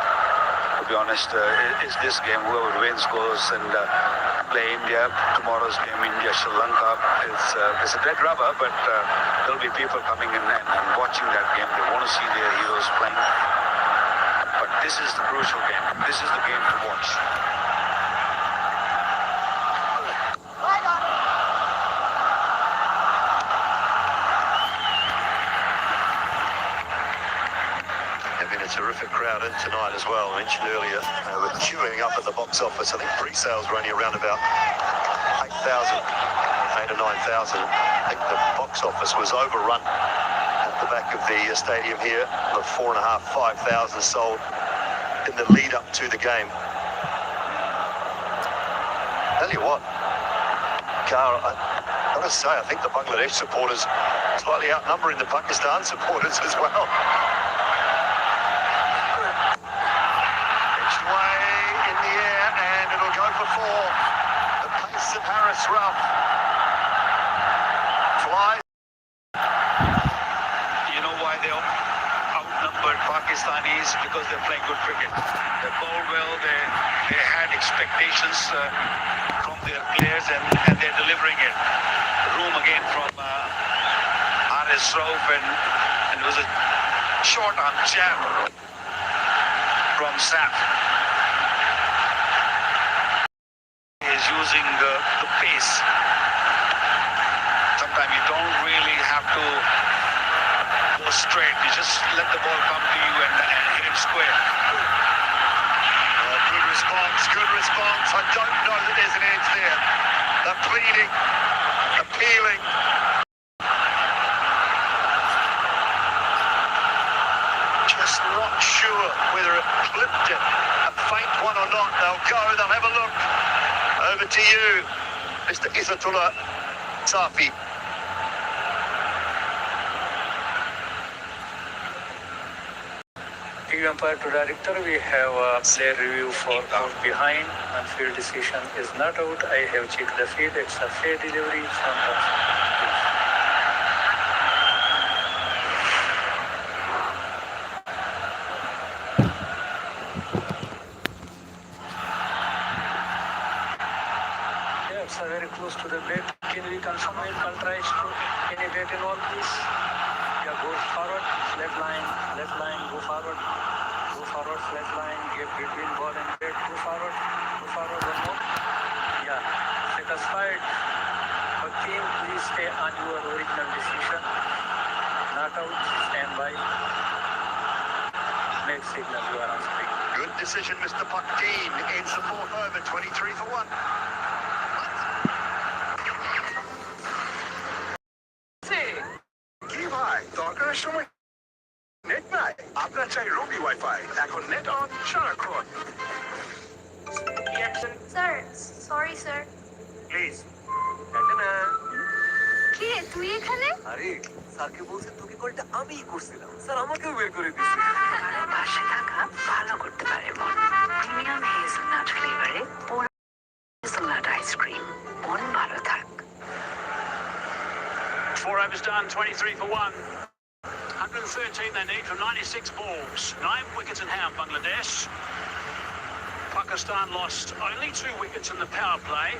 to be honest. It's this game. Whoever wins goes and play India. Tomorrow's game, India-Sri Lanka. It's a dead rubber, but there'll be people coming in and watching that game. They want to see their heroes playing. But this is the crucial game. This is the game to watch. Terrific crowd in tonight as well. I mentioned earlier, we're queuing up at the box office. I think pre-sales were only around about 8,000, 8 or 9,000. I think the box office was overrun at the back of the stadium here. The 4,500, 5,000 sold in the lead up to the game. Tell you what, Carl, I must say, I think the Bangladesh supporters slightly outnumbering the Pakistan supporters as well. Pitched way in the air, and it'll go for four. The pace of Harris Ruff flies. You know why they're outnumbered Pakistanis? Because they're playing good cricket. They bowled well, they had expectations from their players, and they're delivering it. Room again from Haris Rauf, and it was a short arm jab from Saf. Is using the pace. Sometimes you don't really have to go straight. You just let the ball come to you and hit him square. Good response, good response. I don't know that there's an edge there. They're pleading, appealing. Just not sure whether it clipped it, a faint one or not. They'll go, they'll have a look. Over to you, Mr. Izzatullah Safi. TV umpire to director, we have a player review for out behind, and field decision is not out. I have checked the field, it's a fair delivery from the are very close to the bat. Can we confirm it? Tries to any bat in all, please? Yeah, go forward, left line, go forward, left line, gap between ball and bat, go forward, one more. Yeah, satisfied. But team, please stay on your original decision. Not out, stand by. Make signal, you are on screen. Good decision, Mr. Pakteen. Ends the fourth over, 23 for 1. কি ভাই দরকারের সময় net নাই আপনার চাই রবি wifi এখন net on সারাক্ষণ sir sorry sir please কে তুই এখানে আরে স্যারকে বলছেন তোকে কলটা আমিই করছিলাম স্যার আমাকেও বের করে দিয়েছে তোমার পাশে থাকা ভালো করতে পারে মন প্রিমিয়াম হেজেলনাট ফ্লেভারে হেজেলনাট আইসক্রিম মন ভালো থাক 4 overs done, 23 for 1. 113 they need from 96 balls. 9 wickets in hand, Bangladesh. Pakistan lost only 2 wickets in the power play.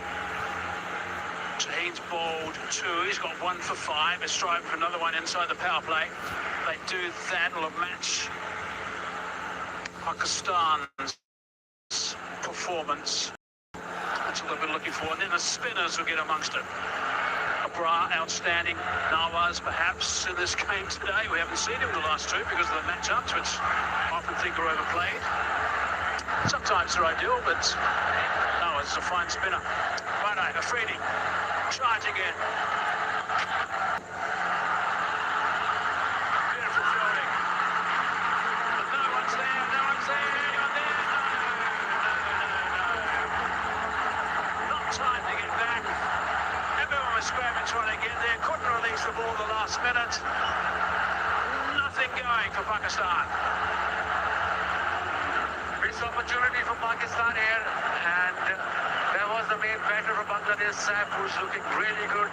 Shaheen's bowled 2. He's got 1 for 5. He's striving for another one inside the power play. They do that, it'll match Pakistan's performance. That's what they've been looking for. And then the spinners will get amongst it. Bra, outstanding. Nawaz, perhaps, in this game today. We haven't seen him in the last 2 because of the matchups, which I often think are overplayed. Sometimes they're ideal, but Nawaz is a fine spinner. Righto, Afridi, charge again. Beautiful fielding. But no one's there, no one's there, you're there. No. Not time to get back. Everyone was scrapping trying to get there, couldn't release the ball the last minute. Nothing going for Pakistan. Missed opportunity for Pakistan here, and there was the main batter for Bangladesh, Saif, who's looking really good.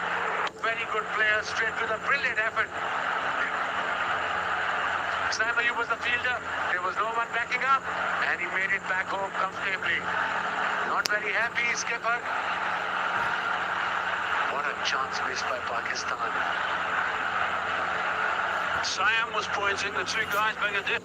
Very good player, straight with a brilliant effort. Sam Ayub was the fielder, there was no one backing up, and he made it back home comfortably. Not very happy, skipper. What a chance missed by Pakistan. Siam was pointing, the 2 guys being a dip.